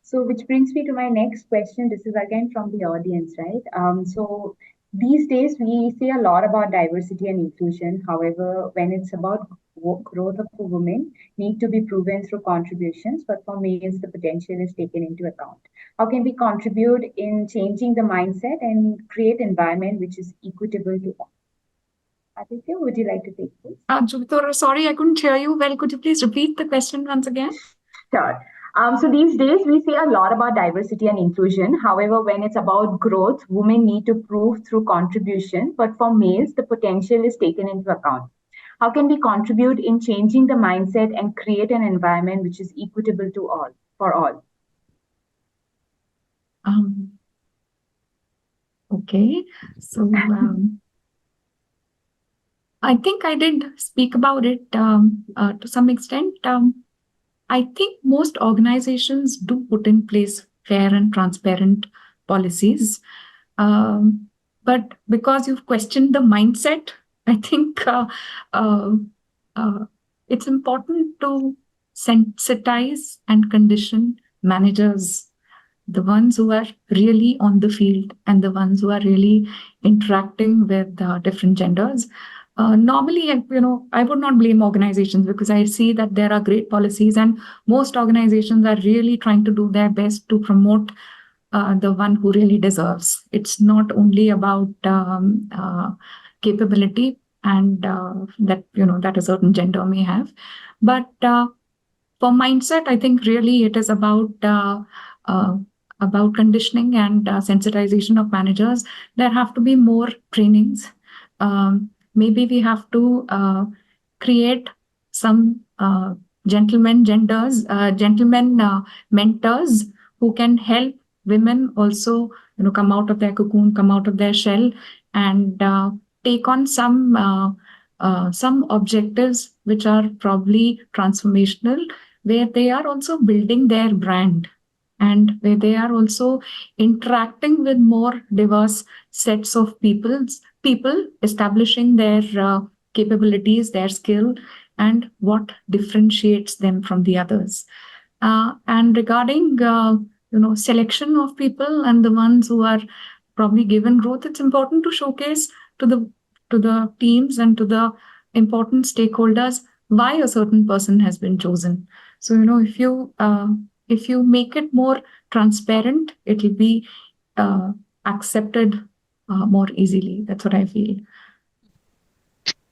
A: So which brings me to my next question. This is again from the audience, right? So these days we say a lot about diversity and inclusion. However, when it's about growth of women, need to be proven through contributions, but for males, the potential is taken into account. How can we contribute in changing the mindset and create environment which is equitable to all? Aditya, would you like to take this?
B: Jupiter, sorry, I couldn't hear you well. Could you please repeat the question once again?
A: Sure. So these days we say a lot about diversity and inclusion. However, when it's about growth, women need to prove through contribution. But for males, the potential is taken into account. How can we contribute in changing the mindset and create an environment which is equitable to all, for all?
B: Okay, so I think I did speak about it to some extent. I think most organizations do put in place fair and transparent policies. But because you've questioned the mindset, I think uh, it's important to sensitize and condition managers, the ones who are really on the field and the ones who are really interacting with different genders. Normally, I would not blame organizations because I see that there are great policies and most organizations are really trying to do their best to promote the one who really deserves. It's not only about capability and that a certain gender may have, but for mindset, I think really it is about conditioning and sensitization of managers. There have to be more trainings. Maybe we have to create some gentlemen mentors who can help women also, come out of their cocoon, come out of their shell, and take on some objectives which are probably transformational, where they are also building their brand and where they are also interacting with more diverse sets of people establishing their capabilities, their skill, and what differentiates them from the others. And regarding selection of people and the ones who are probably given growth, it's important to showcase to the teams and to the important stakeholders why a certain person has been chosen. So if you make it more transparent, it will be accepted more easily. That's what I feel.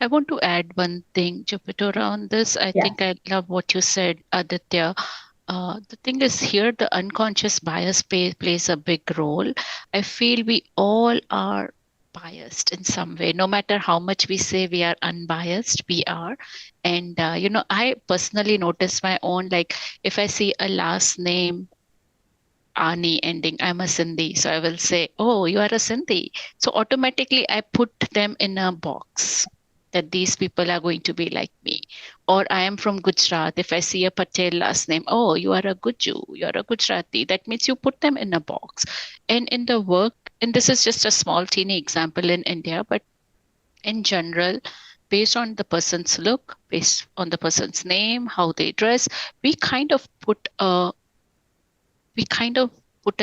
C: I want to add one thing, Jupiter, on this. I think I love what you said, Aditya. The thing is here, the unconscious bias plays a big role. I feel we all are biased in some way. No matter how much we say we are unbiased, we are. And, I personally notice my own, like if I see a last name, Ani ending, I'm a Sindhi. So I will say, oh, you are a Sindhi. So automatically I put them in a box that these people are going to be like me. Or I am from Gujarat. If I see a Patel last name, oh, you are a Guju, you are a Gujarati. That means you put them in a box. And in the work, and this is just a small teeny example in India, but in general, based on the person's look, based on the person's name, how they dress, we kind of put a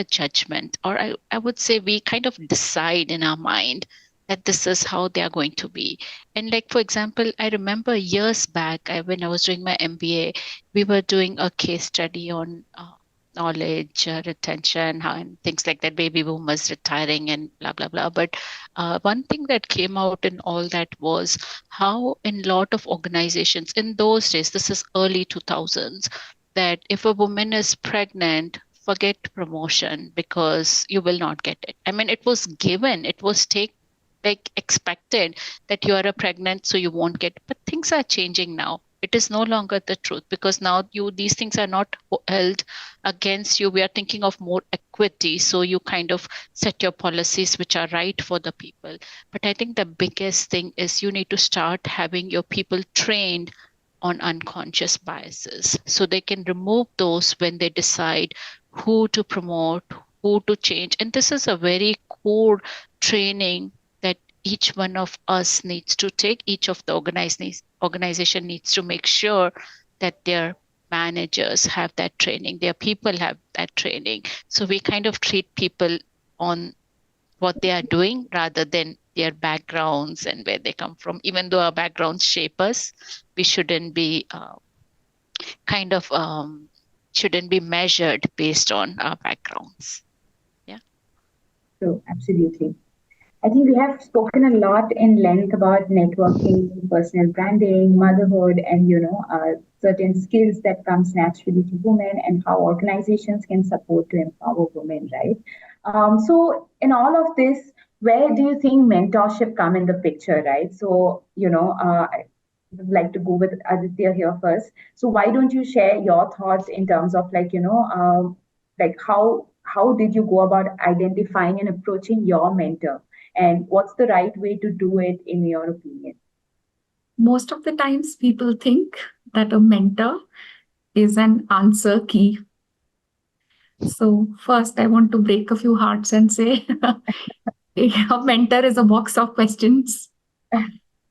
C: judgment, or I would say we kind of decide in our mind that this is how they are going to be. And like, for example, I remember years back, when I was doing my MBA, we were doing a case study on knowledge retention and things like that, baby boomers retiring and blah, blah, blah. But one thing that came out in all that was how in a lot of organizations in those days, this is early 2000s, that if a woman is pregnant, forget promotion because you will not get it. I mean, it was given, it was expected that you are a pregnant, so you won't get, but things are changing now. It is no longer the truth because now these things are not held against you. We are thinking of more equity. So you kind of set your policies which are right for the people. But I think the biggest thing is you need to start having your people trained on unconscious biases so they can remove those when they decide who to promote, who to change. And this is a very core training that each one of us needs to take. Each of the organization needs to make sure that their managers have that training, their people have that training. So we kind of treat people on what they are doing rather than their backgrounds and where they come from. Even though our backgrounds shape us, we shouldn't be shouldn't be measured based on our backgrounds. Yeah.
A: So absolutely. I think we have spoken a lot in length about networking, personal branding, motherhood, and certain skills that comes naturally to women, and how organizations can support to empower women, right? So, in all of this, where do you think mentorship come in the picture, right? So, I would like to go with Aditya here first. So, why don't you share your thoughts in terms of like how did you go about identifying and approaching your mentor, and what's the right way to do it in your opinion?
B: Most of the times, people think that a mentor is an answer key. So, first, I want to break a few hearts and say a mentor is a box of questions.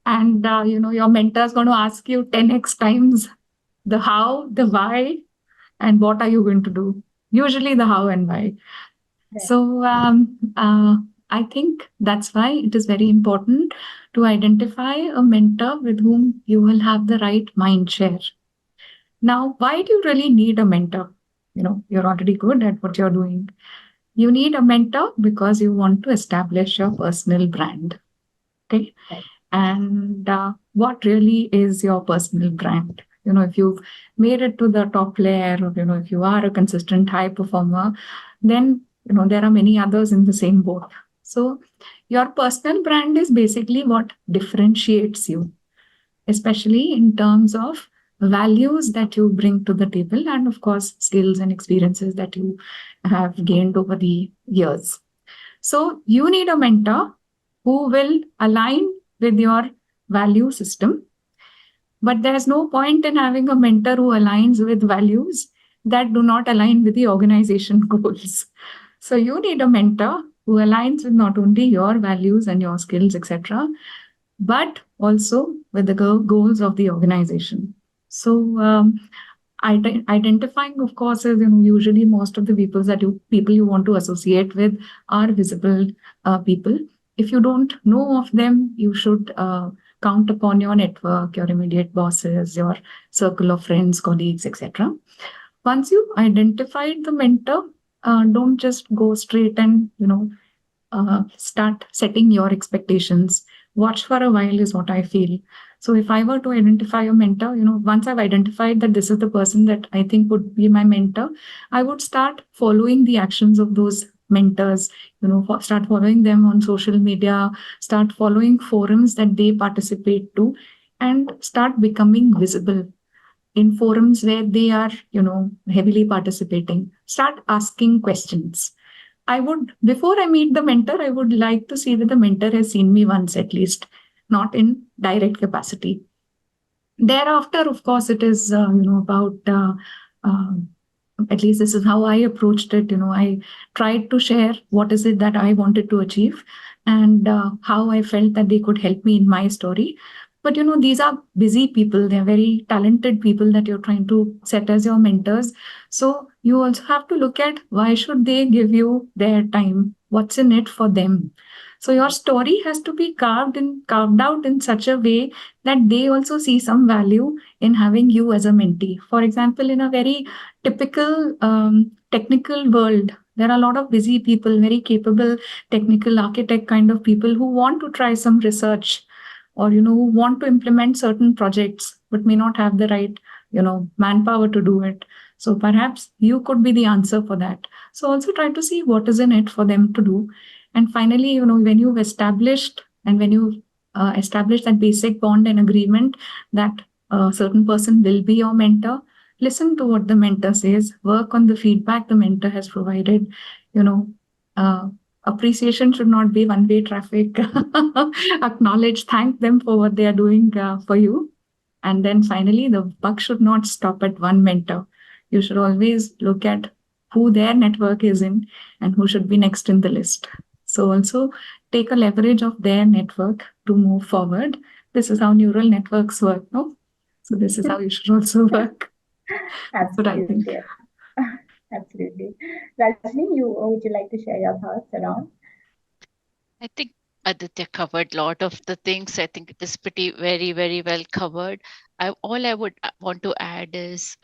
B: And, your mentor is going to ask you 10x times the how, the why, and what are you going to do? Usually the how and why.
A: Right.
B: So I think that's why it is very important to identify a mentor with whom you will have the right mind share. Now, why do you really need a mentor? You're already good at what you're doing. You need a mentor because you want to establish your personal brand. Okay.
A: Right.
B: And what really is your personal brand? If you've made it to the top layer, or if you are a consistent high performer, then there are many others in the same boat. So your personal brand is basically what differentiates you, especially in terms of values that you bring to the table, and of course skills and experiences that you have gained over the years. So you need a mentor who will align with your value system. But there's no point in having a mentor who aligns with values that do not align with the organization goals. So you need a mentor who aligns with not only your values and your skills, etc., but also with the goals of the organization. So identifying, of course, is usually most of the people you want to associate with are visible people. If you don't know of them, you should count upon your network, your immediate bosses, your circle of friends, colleagues, etc. Once you've identified the mentor, don't just go straight and start setting your expectations. Watch for a while is what I feel. So if I were to identify a mentor, once I've identified that this is the person that I think would be my mentor, I would start following the actions of those mentors, start following them on social media, start following forums that they participate to, and start becoming visible in forums where they are, heavily participating. Start asking questions. Before I meet the mentor, I would like to see that the mentor has seen me once at least, not in direct capacity. Thereafter, of course, it is, about, at least this is how I approached it. I tried to share what is it that I wanted to achieve, and how I felt that they could help me in my story. But, these are busy people. They're very talented people that you're trying to set as your mentors. So you also have to look at why should they give you their time? What's in it for them? So your story has to be carved out in such a way that they also see some value in having you as a mentee. For example, in a very typical technical world, there are a lot of busy people, very capable technical architect kind of people who want to try some research, or who want to implement certain projects but may not have the right manpower to do it. So perhaps you could be the answer for that. So also try to see what is in it for them to do. And finally, when you've established and when you establish that basic bond and agreement that a certain person will be your mentor, listen to what the mentor says, work on the feedback the mentor has provided. Appreciation should not be one-way traffic. Acknowledge, thank them for what they are doing for you. And then finally, the buck should not stop at one mentor. You should always look at who their network is in and who should be next in the list. So also take a leverage of their network to move forward. This is how neural networks work, no? So this is how you should also work. That's what I think.
A: Absolutely. Absolutely. Rajini, would you like to share your thoughts around?
C: I think Aditya covered a lot of the things. I think it is pretty very, very well covered. All I would want to add is,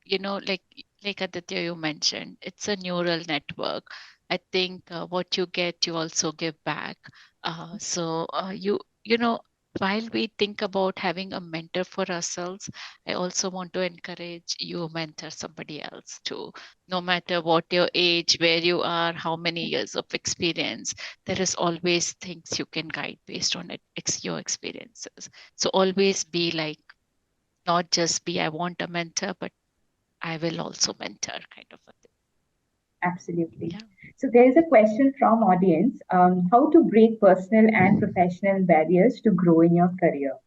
C: like Aditya, you mentioned, it's a neural network. I think what you get, you also give back. You know, while we think about having a mentor for ourselves, I also want to encourage you mentor somebody else too. No matter what your age, where you are, how many years of experience, there is always things you can guide based on your experiences. So always be like, not just be, I want a mentor, but I will also mentor kind of a thing.
A: Absolutely.
C: Yeah.
A: So there is a question from audience: how to break personal and professional barriers to grow in your career?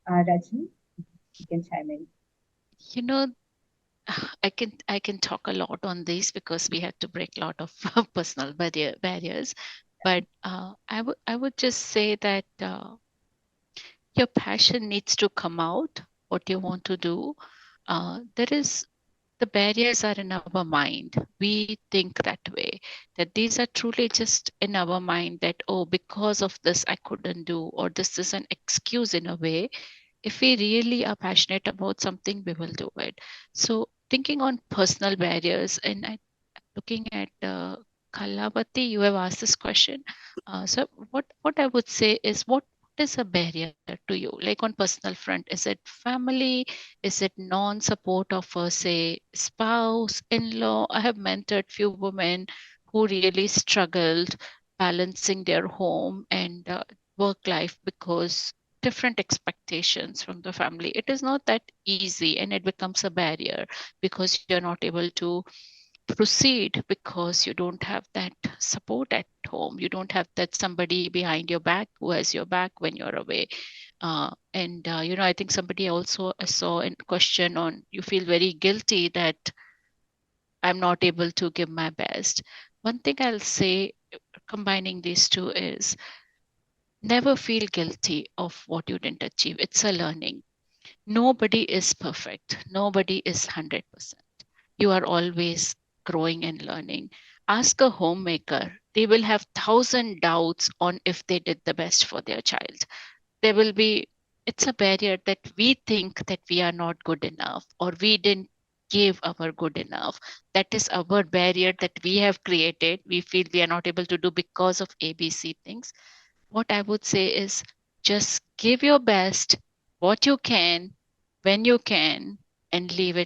A: Rajni, you can chime in.
C: You know, I can talk a lot on this because we had to break a lot of personal barriers. But I would just say that your passion needs to come out. What you want to do, there is the barriers are in our mind. We think that way, that these are truly just in our mind. That because of this I couldn't do, or this is an excuse in a way. If we really are passionate about something, we will do it. So thinking on personal barriers, and looking at Kalavati, you have asked this question. So what I would say is, what is a barrier to you? Like on personal front, is it family? Is it non-support of a, say, spouse, in-law? I have mentored few women who really struggled balancing their home and work life because different expectations from the family. It is not that easy, and it becomes a barrier because you're not able to proceed because you don't have that support at home. You don't have that somebody behind your back who has your back when you're away. I think somebody also saw a question on, you feel very guilty that I'm not able to give my best. One thing I'll say, combining these two, is never feel guilty of what you didn't achieve. It's a learning. Nobody is perfect. Nobody is 100%. You are always growing and learning. Ask a homemaker. They will have 1,000 doubts on if they did the best for their child. There will be, it's a barrier that we think that we are not good enough, or we didn't give our good enough. That is our barrier that we have created. We feel we are not able to do because of ABC things. What I would say is, just give your best, what you can, when you can, and leave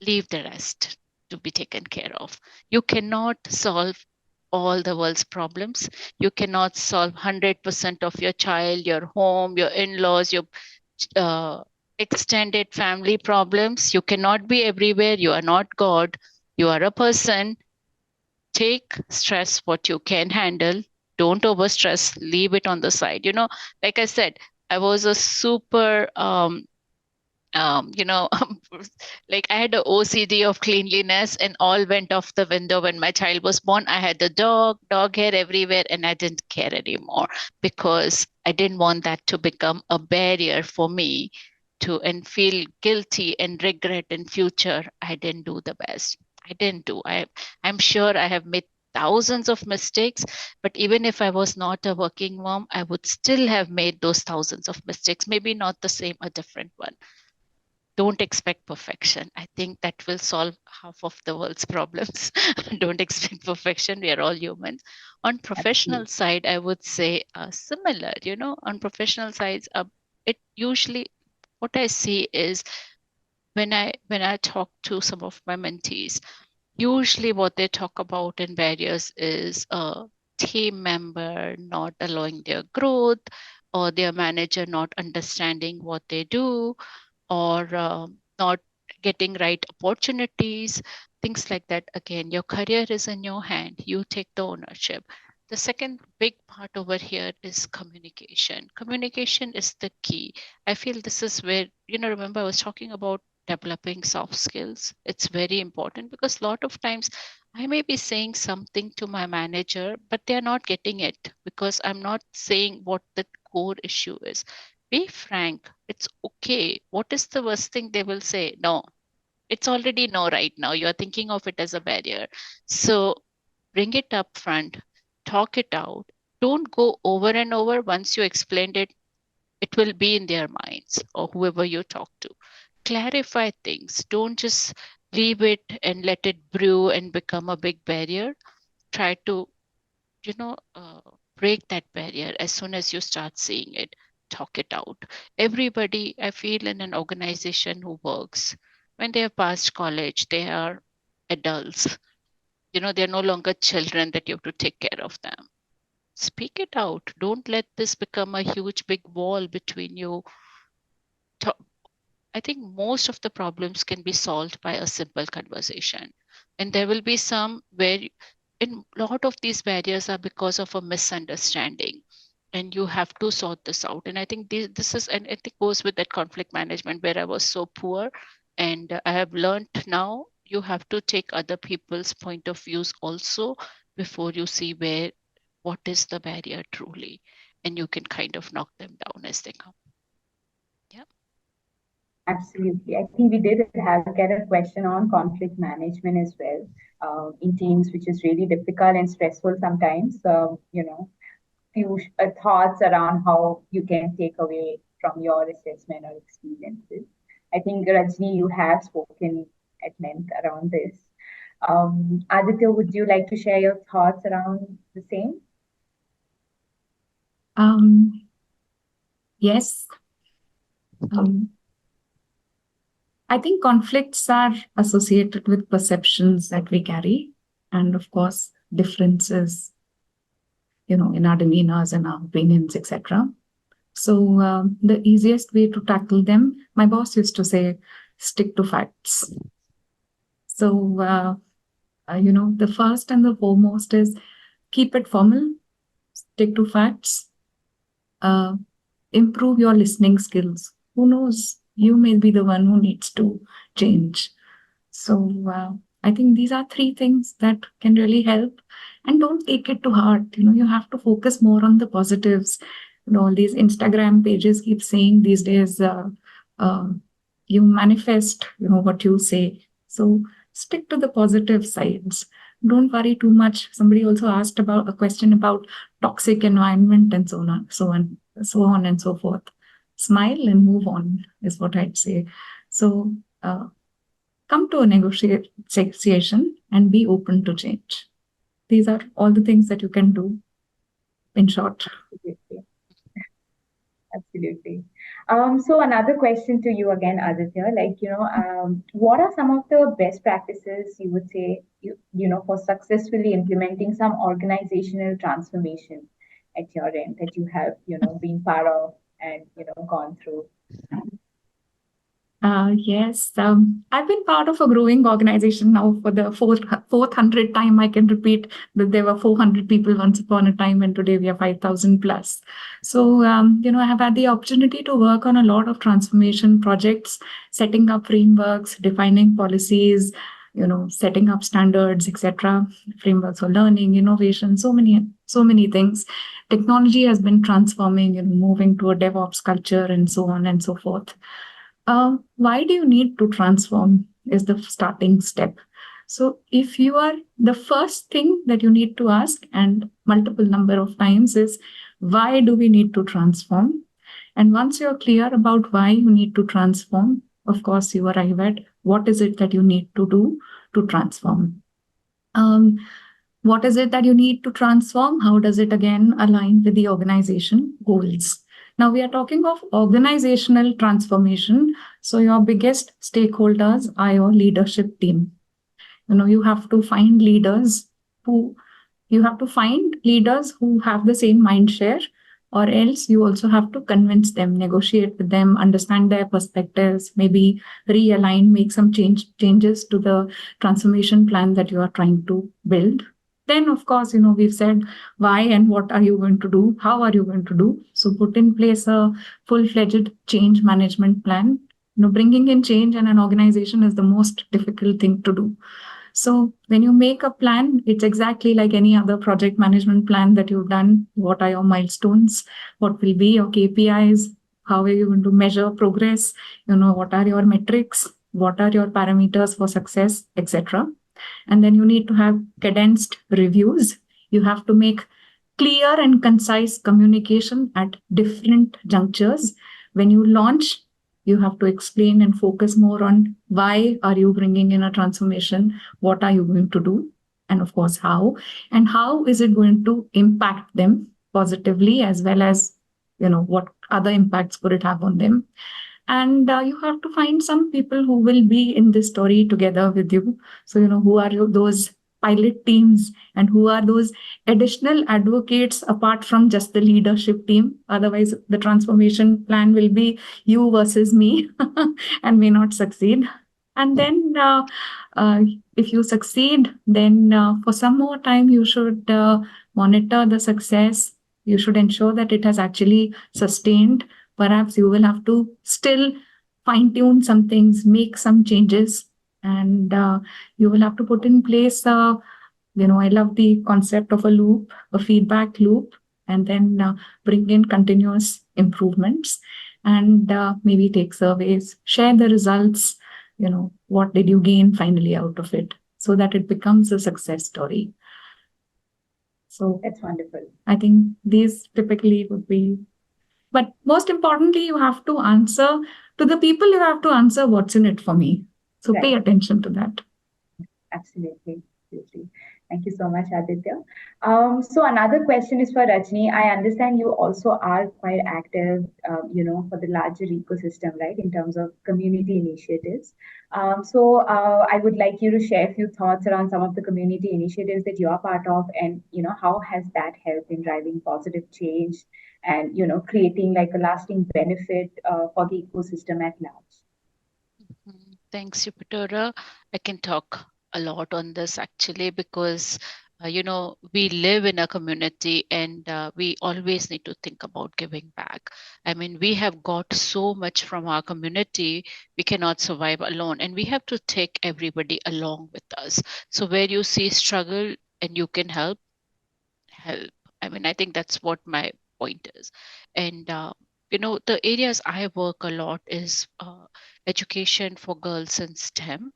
C: the rest to be taken care of. You cannot solve all the world's problems. You cannot solve 100% of your child, your home, your in-laws, your uh, extended family problems. You cannot be everywhere. You are not God. You are a person. Take stress what you can handle. Don't overstress. Leave it on the side. Like I said, I was a super um, you know, like I had a OCD of cleanliness, and all went off the window when my child was born. I had the dog hair everywhere, and I didn't care anymore because I didn't want that to become a barrier for me to and feel guilty and regret in future. I didn't do the best. I didn't do. I'm sure I have made thousands of mistakes, but even if I was not a working mom, I would still have made those thousands of mistakes. Maybe not the same, a different one. Don't expect perfection. I think that will solve half of the world's problems. Don't expect perfection. We are all humans. On professional
A: Absolutely.
C: side, I would say similar. On professional sides, it usually, what I see is, when I talk to some of my mentees, usually what they talk about in barriers is a team member not allowing their growth, or their manager not understanding what they do, or not getting right opportunities, things like that. Again, your career is in your hand. You take the ownership. The second big part over here is communication. Communication is the key. I feel this is where, remember I was talking about developing soft skills. It's very important because a lot of times I may be saying something to my manager, but they're not getting it because I'm not saying what the core issue is. Be frank. It's okay. What is the worst thing they will say? No. It's already no right now. You're thinking of it as a barrier. So bring it up front, talk it out. Don't go over and over. Once you explained it, it will be in their minds, or whoever you talk to. Clarify things. Don't just leave it and let it brew and become a big barrier. try to, break that barrier as soon as you start seeing it. Talk it out. Everybody, I feel, in an organization who works, when they have passed college, they are adults. They're no longer children that you have to take care of them. Speak it out. Don't let this become a huge big wall between you. I think most of the problems can be solved by a simple conversation. And there will be some where in a lot of these barriers are because of a misunderstanding, and you have to sort this out. And I think this is, and it goes with that conflict management where I was so poor. And I have learned now you have to take other people's point of views also before you see what is the barrier truly, and you can kind of knock them down as they come. Yeah.
A: Absolutely. I think we did get a question on conflict management as well in teams, which is really difficult and stressful sometimes. Few thoughts around how you can take away from your assessment or experiences. I think, Rajini, you have spoken at length around this. Aditya, would you like to share your thoughts around the same?
B: Yes. I think conflicts are associated with perceptions that we carry, and of course, differences, in our demeanors and our opinions, etc. So the easiest way to tackle them, my boss used to say, stick to facts. So, the first and the foremost is keep it formal, stick to facts, improve your listening skills. Who knows? You may be the one who needs to change. So I think these are three things that can really help. And don't take it to heart. You have to focus more on the positives. All these Instagram pages keep saying these days, you manifest, what you say. So stick to the positive sides. Don't worry too much. Somebody also asked about a question about toxic environment and so on and so forth. Smile and move on is what I'd say. So come to a negotiation and be open to change. These are all the things that you can do, in short.
A: Absolutely. So another question to you again, Aditya, what are some of the best practices you would say, for successfully implementing some organizational transformation at your end that you have, been part of and, gone through?
B: Yes, I've been part of a growing organization now for the 400th time. I can repeat that there were 400 people once upon a time, and today we are 5,000 plus. So, I have had the opportunity to work on a lot of transformation projects, setting up frameworks, defining policies, setting up standards, etc. Frameworks for learning, innovation, so many things. Technology has been transforming, moving to a DevOps culture, and so on and so forth. Why do you need to transform is the starting step. So if you are, the first thing that you need to ask, and multiple number of times, is why do we need to transform? And once you're clear about why you need to transform, of course, you arrive at what is it that you need to do to transform. What is it that you need to transform? How does it again align with the organization goals? Now we are talking of organizational transformation. So your biggest stakeholders are your leadership team. You have to find leaders who have the same mind share, or else you also have to convince them, negotiate with them, understand their perspectives, maybe realign, make some changes to the transformation plan that you are trying to build. Then, of course, we've said why and what are you going to do? How are you going to do? So put in place a full-fledged change management plan. Bringing in change in an organization is the most difficult thing to do. So when you make a plan, it's exactly like any other project management plan that you've done. What are your milestones? What will be your KPIs? How are you going to measure progress? What are your metrics? What are your parameters for success, etc.? And then you need to have cadenced reviews. You have to make clear and concise communication at different junctures. When you launch, you have to explain and focus more on why are you bringing in a transformation? What are you going to do? and of course how, and how is it going to impact them positively, as well as what other impacts could it have on them. And you have to find some people who will be in this story together with you. So who are those pilot teams, and who are those additional advocates apart from just the leadership team. Otherwise the transformation plan will be you versus me and may not succeed. And then if you succeed, then for some more time you should monitor the success. You should ensure that it has actually sustained. Perhaps you will have to still fine tune some things, make some changes, and you will have to put in place. I love the concept of a loop, a feedback loop, and then bring in continuous improvements, and maybe take surveys, share the results. What did you gain finally out of it, so that it becomes a success story. So
A: that's wonderful.
B: I think these typically would be. But most importantly, you have to answer to the people, you have to answer what's in it for me. So pay attention to that.
A: Absolutely. Thank you so much, Aditya. So another question is for Rajini. I understand you also are quite active, for the larger ecosystem, right, in terms of community initiatives. So I would like you to share a few thoughts around some of the community initiatives that you are part of, and how has that helped in driving positive change and creating like a lasting benefit for the ecosystem at large.
C: Thanks, Jupiter. I can talk a lot on this actually, because we live in a community, and we always need to think about giving back. I mean, we have got so much from our community, we cannot survive alone, and we have to take everybody along with us. So where you see struggle and you can help. I mean, I think that's what my point is. And the areas I work a lot is education for girls in STEM.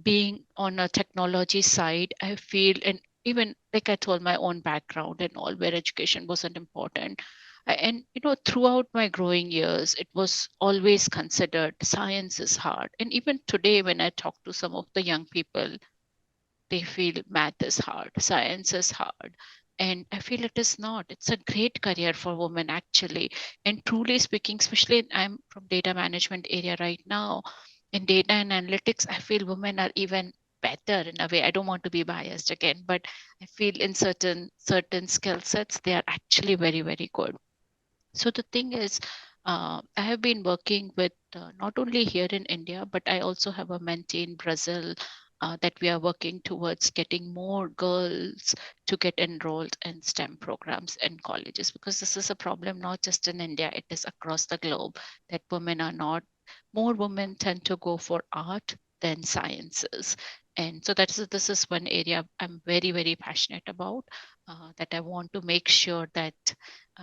C: Being on a technology side, I feel, and even like I told, my own background and all, where education wasn't important. And throughout my growing years, it was always considered science is hard. And even today, when I talk to some of the young people, they feel math is hard, science is hard. And I feel it is not. It's a great career for women actually. And truly speaking, especially I'm from data management area right now, in data and analytics, I feel women are even better in a way. I don't want to be biased again, but I feel in certain skill sets, they are actually very, very good. So the thing is, I have been working with not only here in India, but I also have a mentee in Brazil that we are working towards getting more girls to get enrolled in STEM programs in colleges, because this is a problem not just in India, it is across the globe, that more women tend to go for art than sciences. And so this is one area I'm very, very passionate about, that I want to make sure that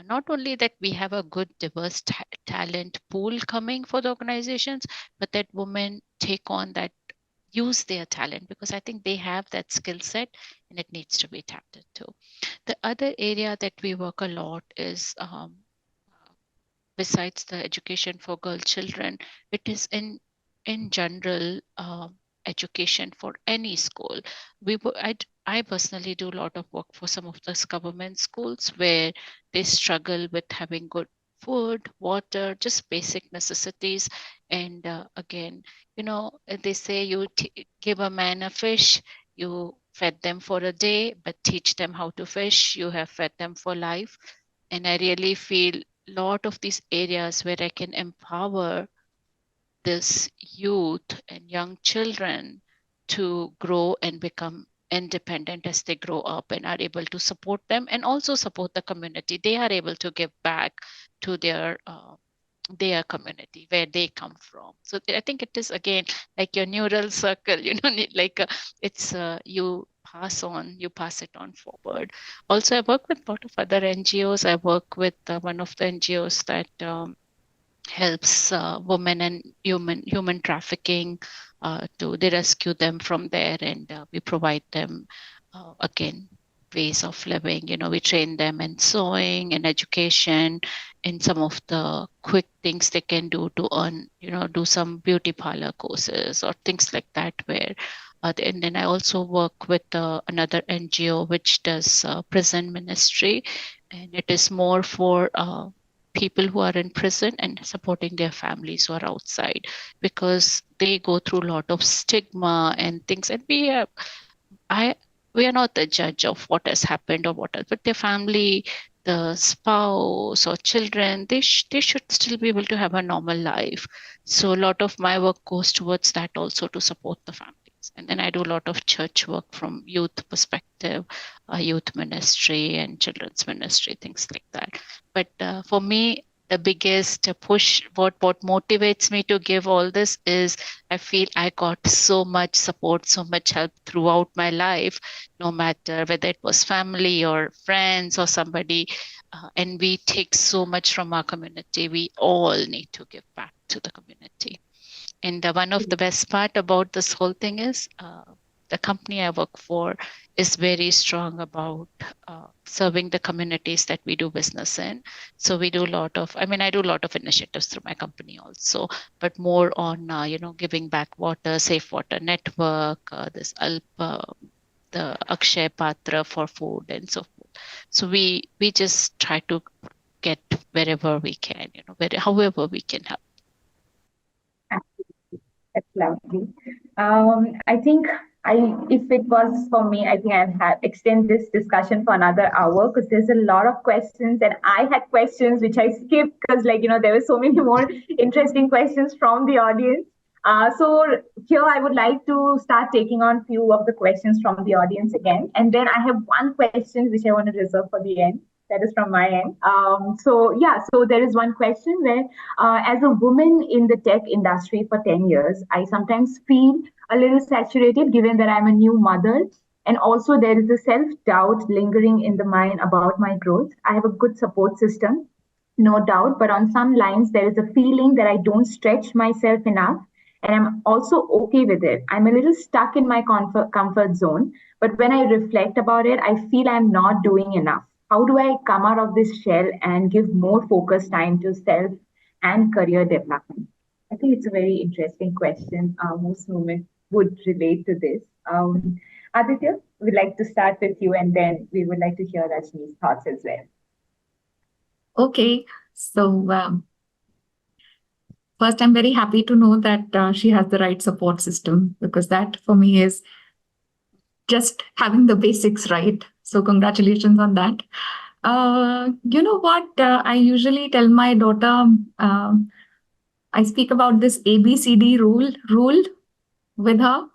C: not only that we have a good diverse talent pool coming for the organizations, but that women take on that, use their talent, because I think they have that skill set and it needs to be tapped into. The other area that we work a lot is, besides the education for girl children, it is in general education for any school. I personally do a lot of work for some of those government schools where they struggle with having good food, water, just basic necessities. And again, they say you give a man a fish, you fed them for a day, but teach them how to fish, you have fed them for life. And I really feel a lot of these areas where I can empower this youth and young children to grow and become independent as they grow up, and are able to support them and also support the community. They are able to give back to their community where they come from. So I think it is again like your neural circle, like it's you pass it on forward. Also, I work with a lot of other NGOs. I work with one of the NGOs that helps women and human trafficking, they rescue them from there, and we provide them again ways of living. We train them in sewing and education, in some of the quick things they can do to earn, do some beauty parlor courses or things like that, where And then I also work with another NGO which does prison ministry, and it is more for people who are in prison and supporting their families who are outside, because they go through a lot of stigma and things. And I we are not the judge of what has happened or what else, but their family, the spouse or children, they should still be able to have a normal life. So a lot of my work goes towards that also, to support the families. And then I do a lot of church work from youth perspective, youth ministry and children's ministry, things like that. But for me, the biggest push, what motivates me to give all this is, I feel I got so much support, so much help throughout my life, no matter whether it was family or friends or somebody. And we take so much from our community. We all need to give back to the community. And one of the best part about this whole thing is the company I work for is very strong about serving the communities that we do business in. So we do a lot of, I do a lot of initiatives through my company also, but more on, giving back water, safe water network, this Alpa, the Akshay Patra for food and so forth. So we just try to get wherever we can, however we can help.
A: That's lovely. I think if it was for me, I think I'd extend this discussion for another hour, because there's a lot of questions, and I had questions which I skipped because, there were so many more interesting questions from the audience. So here I would like to start taking on few of the questions from the audience again, and then I have one question which I want to reserve for the end. That is from my end. So there is one question where, as a woman in the tech industry for 10 years, I sometimes feel a little saturated given that I'm a new mother. And also there is a self-doubt lingering in the mind about my growth. I have a good support system, no doubt, but on some lines, there is a feeling that I don't stretch myself enough. And I'm also okay with it. I'm a little stuck in my comfort zone. But when I reflect about it, I feel I'm not doing enough. How do I come out of this shell and give more focused time to self and career development? I think it's a very interesting question. Most women would relate to this. Aditya, we'd like to start with you, and then we would like to hear Rajini's thoughts as well.
B: Okay, so first, I'm very happy to know that she has the right support system, because that for me is just having the basics right. So congratulations on that. You know what? I usually tell my daughter, I speak about this ABCD rule with her.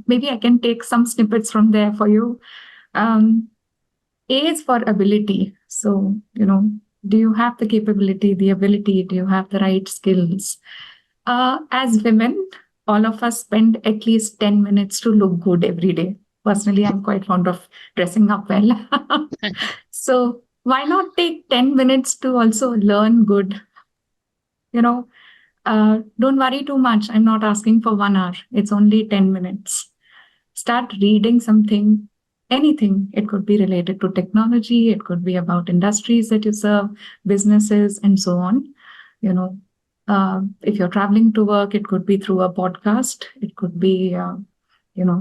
B: Maybe I can take some snippets from there for you. A is for ability. So, do you have the capability, the ability? Do you have the right skills? As women, all of us spend at least 10 minutes to look good every day. Personally, I'm quite fond of dressing up well. So why not take 10 minutes to also learn good? Don't worry too much. I'm not asking for 1 hour. It's only 10 minutes. Start reading something, anything. It could be related to technology. It could be about industries that you serve, businesses, and so on. If you're traveling to work, it could be through a podcast. It could be,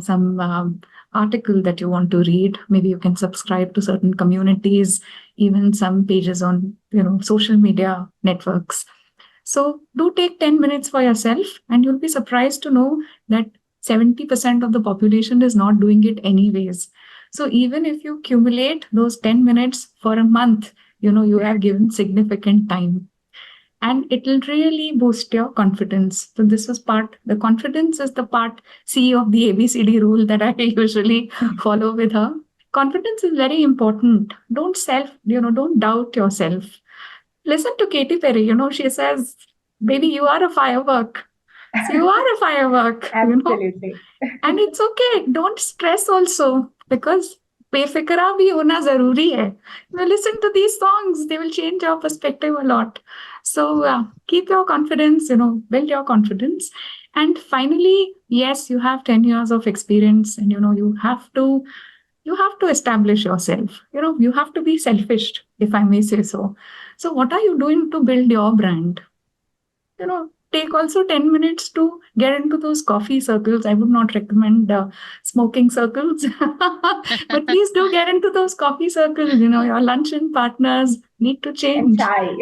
B: some article that you want to read. Maybe you can subscribe to certain communities, even some pages on, social media networks. So do take 10 minutes for yourself, and you'll be surprised to know that 70% of the population is not doing it anyways. So even if you accumulate those 10 minutes for a month, you have given significant time. And it will really boost your confidence. So this was the confidence is the part C of the ABCD rule that I usually follow with her. Confidence is very important. Don't doubt yourself. Listen to Katy Perry, she says, baby, you are a firework. So you are a firework.
A: Absolutely.
B: And it's okay. Don't stress also, because befikra bhi hona zaruri hai. Listen to these songs. They will change your perspective a lot. So keep your confidence, build your confidence. And finally, yes, you have 10 years of experience, and, you have to establish yourself. You have to be selfish, if I may say so. So what are you doing to build your brand? take also 10 minutes to get into those coffee circles. I would not recommend smoking circles, but please do get into those coffee circles. Your luncheon partners need to
A: And
B: change.
A: chai.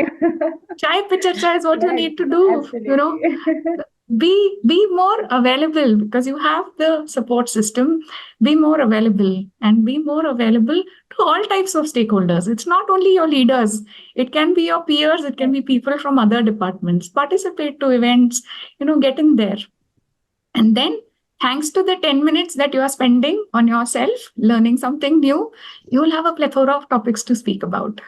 B: Chai, pitcher chai is what you
A: Yes,
B: need to do.
A: absolutely.
B: Be more available because you have the support system. Be more available and be more available to all types of stakeholders. It's not only your leaders, it can be your peers, it can be people from other departments. Participate to events, get in there. And then, thanks to the 10 minutes that you are spending on yourself, learning something new, you will have a plethora of topics to speak about.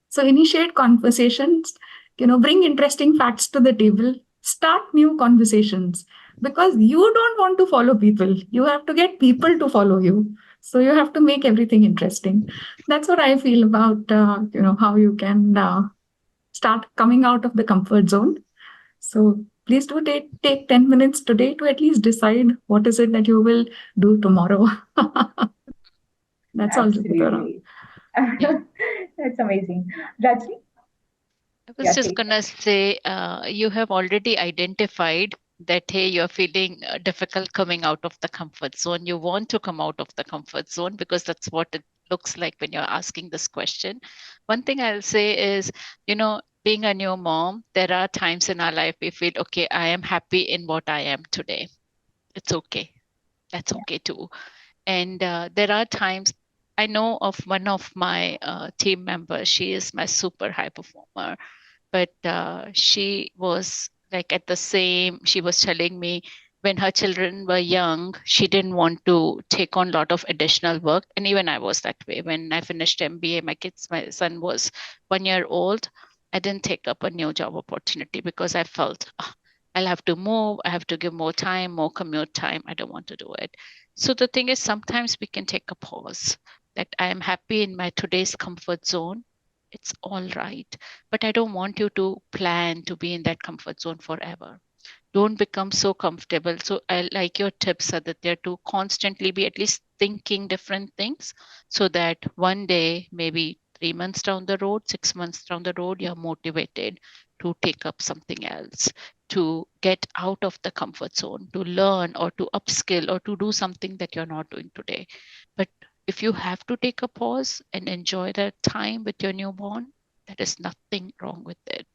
B: So initiate conversations, bring interesting facts to the table, start new conversations because you don't want to follow people. You have to get people to follow you. So you have to make everything interesting. That's what I feel about, how you can start coming out of the comfort zone. So please do take 10 minutes today to at least decide what is it that you will do tomorrow. That's all, Jupiter.
A: Absolutely. That's amazing. Rajni?
C: I was
A: Yeah,
C: just
A: take
C: gonna say, you have already identified that, hey, you're feeling difficult coming out of the comfort zone. You want to come out of the comfort zone because that's what it looks like when you're asking this question. One thing I'll say is, being a new mom, there are times in our life we feel, okay, I am happy in what I am today. It's okay. That's okay too. And there are times I know of one of my team members, she is my super high performer, but she was like she was telling me when her children were young, she didn't want to take on a lot of additional work. And even I was that way. When I finished MBA, my son was 1 year old. I didn't take up a new job opportunity because I felt I'll have to move. I have to give more time, more commute time. I don't want to do it. So the thing is, sometimes we can take a pause that I am happy in my today's comfort zone. It's all right. But I don't want you to plan to be in that comfort zone forever. Don't become so comfortable. So I like your tips, Aditya, to constantly be at least thinking different things so that one day, maybe 3 months down the road, 6 months down the road, you're motivated to take up something else, to get out of the comfort zone, to learn or to upskill or to do something that you're not doing today. But if you have to take a pause and enjoy that time with your newborn, there is nothing wrong with it.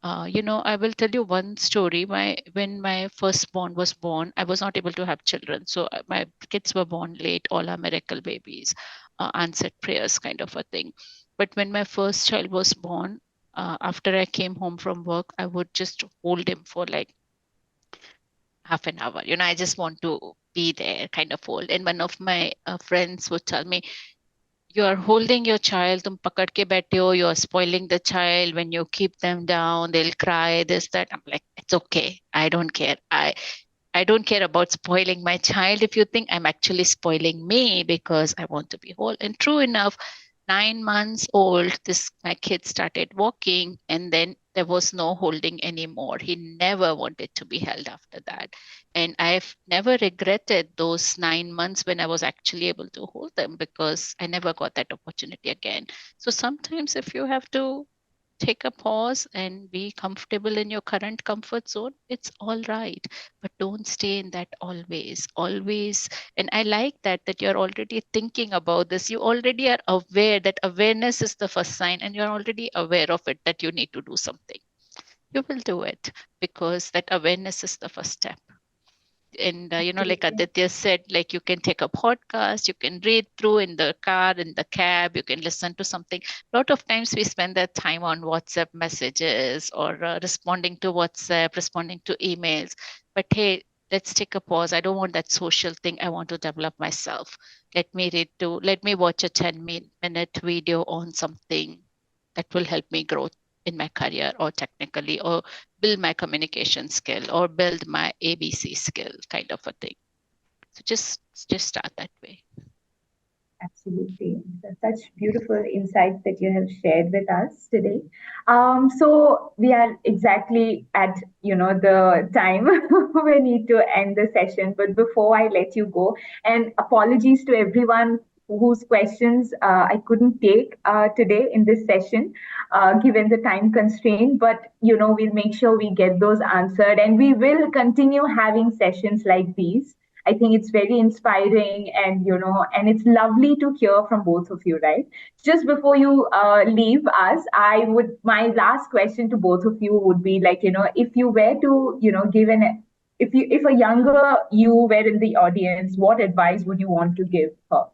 C: I will tell you one story. When my firstborn was born, I was not able to have children. So my kids were born late, all are miracle babies, answered prayers kind of a thing. But when my first child was born, after I came home from work, I would just hold him for like half an hour. I just want to be there, kind of hold. And one of my friends would tell me, you are holding your child, tum pakad ke baithe ho, you are spoiling the child. When you keep them down, they'll cry, this, that. I'm like, it's okay. I don't care. I don't care about spoiling my child. If you think I'm actually spoiling me because I want to be whole. And true enough, 9 months old, my kid started walking, and then there was no holding anymore. He never wanted to be held after that. And I've never regretted those 9 months when I was actually able to hold them because I never got that opportunity again. So sometimes if you have to take a pause and be comfortable in your current comfort zone, it's all right. But don't stay in that always. And I like that you're already thinking about this. You already are aware that awareness is the first sign, and you're already aware of it, that you need to do something. You will do it because that awareness is the first step. And like Aditya said, like you can take a podcast, you can read through in the car, in the cab, you can listen to something. A lot of times we spend that time on WhatsApp messages or responding to WhatsApp, responding to emails. But hey, let's take a pause. I don't want that social thing. I want to develop myself. Let me watch a 10-minute video on something that will help me grow in my career or technically, or build my communication skill or build my ABC skill, kind of a thing. So just start that way.
A: Absolutely. Such beautiful insights that you have shared with us today. So we are exactly at the time we need to end the session. But before I let you go, and apologies to everyone whose questions I couldn't take today in this session, given the time constraint. But we'll make sure we get those answered, and we will continue having sessions like these. I think it's very inspiring, and it's lovely to hear from both of you, right? Just before you leave us, my last question to both of you would be like, if you were to, give if a younger you were in the audience, what advice would you want to give her?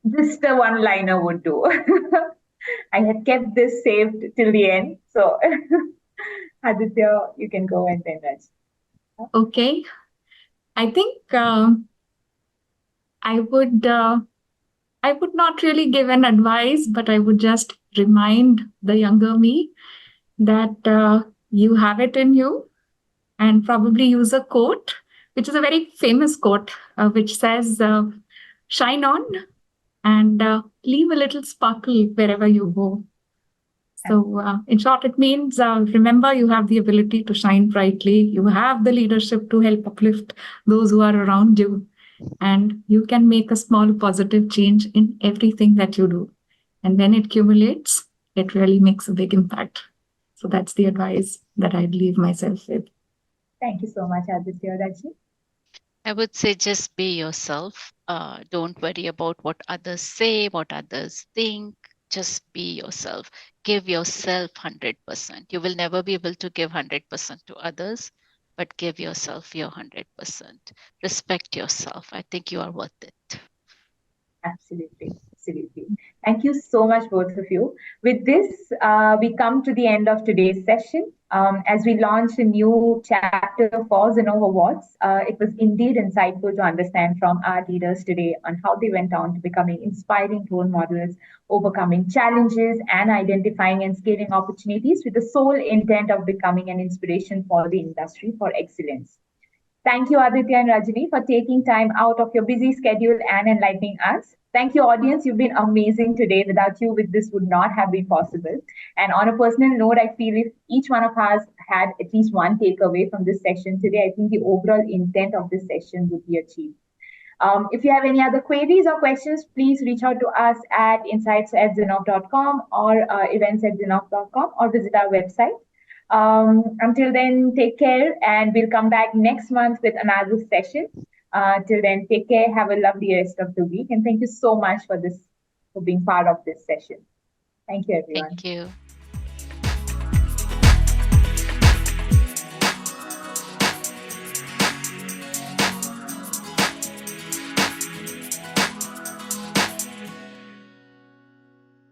A: Just a one-liner would do. I had kept this saved till the end. So, Aditya, you can go and then Raj.
B: Okay. I think I would not really give an advice, but I would just remind the younger me that you have it in you, and probably use a quote, which is a very famous quote, which says, shine on and leave a little sparkle wherever you go. So in short, it means remember you have the ability to shine brightly. You have the leadership to help uplift those who are around you. And you can make a small positive change in everything that you do. And when it accumulates, it really makes a big impact. So that's the advice that I'd leave myself with.
A: Thank you so much, Aditya. Rajini?
C: I would say just be yourself. Don't worry about what others say, what others think. Just be yourself. Give yourself 100%. You will never be able to give 100% to others, but give yourself your 100%. Respect yourself. I think you are worth it.
A: Absolutely. Absolutely. Thank you so much, both of you. With this, we come to the end of today's session. As we launch a new chapter for Zinnov Awards, it was indeed insightful to understand from our leaders today on how they went on to becoming inspiring role models, overcoming challenges, and identifying and scaling opportunities with the sole intent of becoming an inspiration for the industry for excellence. Thank you, Aditya and Rajini, for taking time out of your busy schedule and enlightening us. Thank you, audience. You've been amazing today. Without you, this would not have been possible. And on a personal note, I feel if each one of us had at least one takeaway from this session today, I think the overall intent of this session would be achieved. If you have any other queries or questions, please reach out to us at insights@zinnov.com or events@zinnov.com or visit our website. Until then, take care, and we'll come back next month with another session. Till then, take care. Have a lovely rest of the week, and thank you so much for being part of this session. Thank you, everyone.
C: Thank you.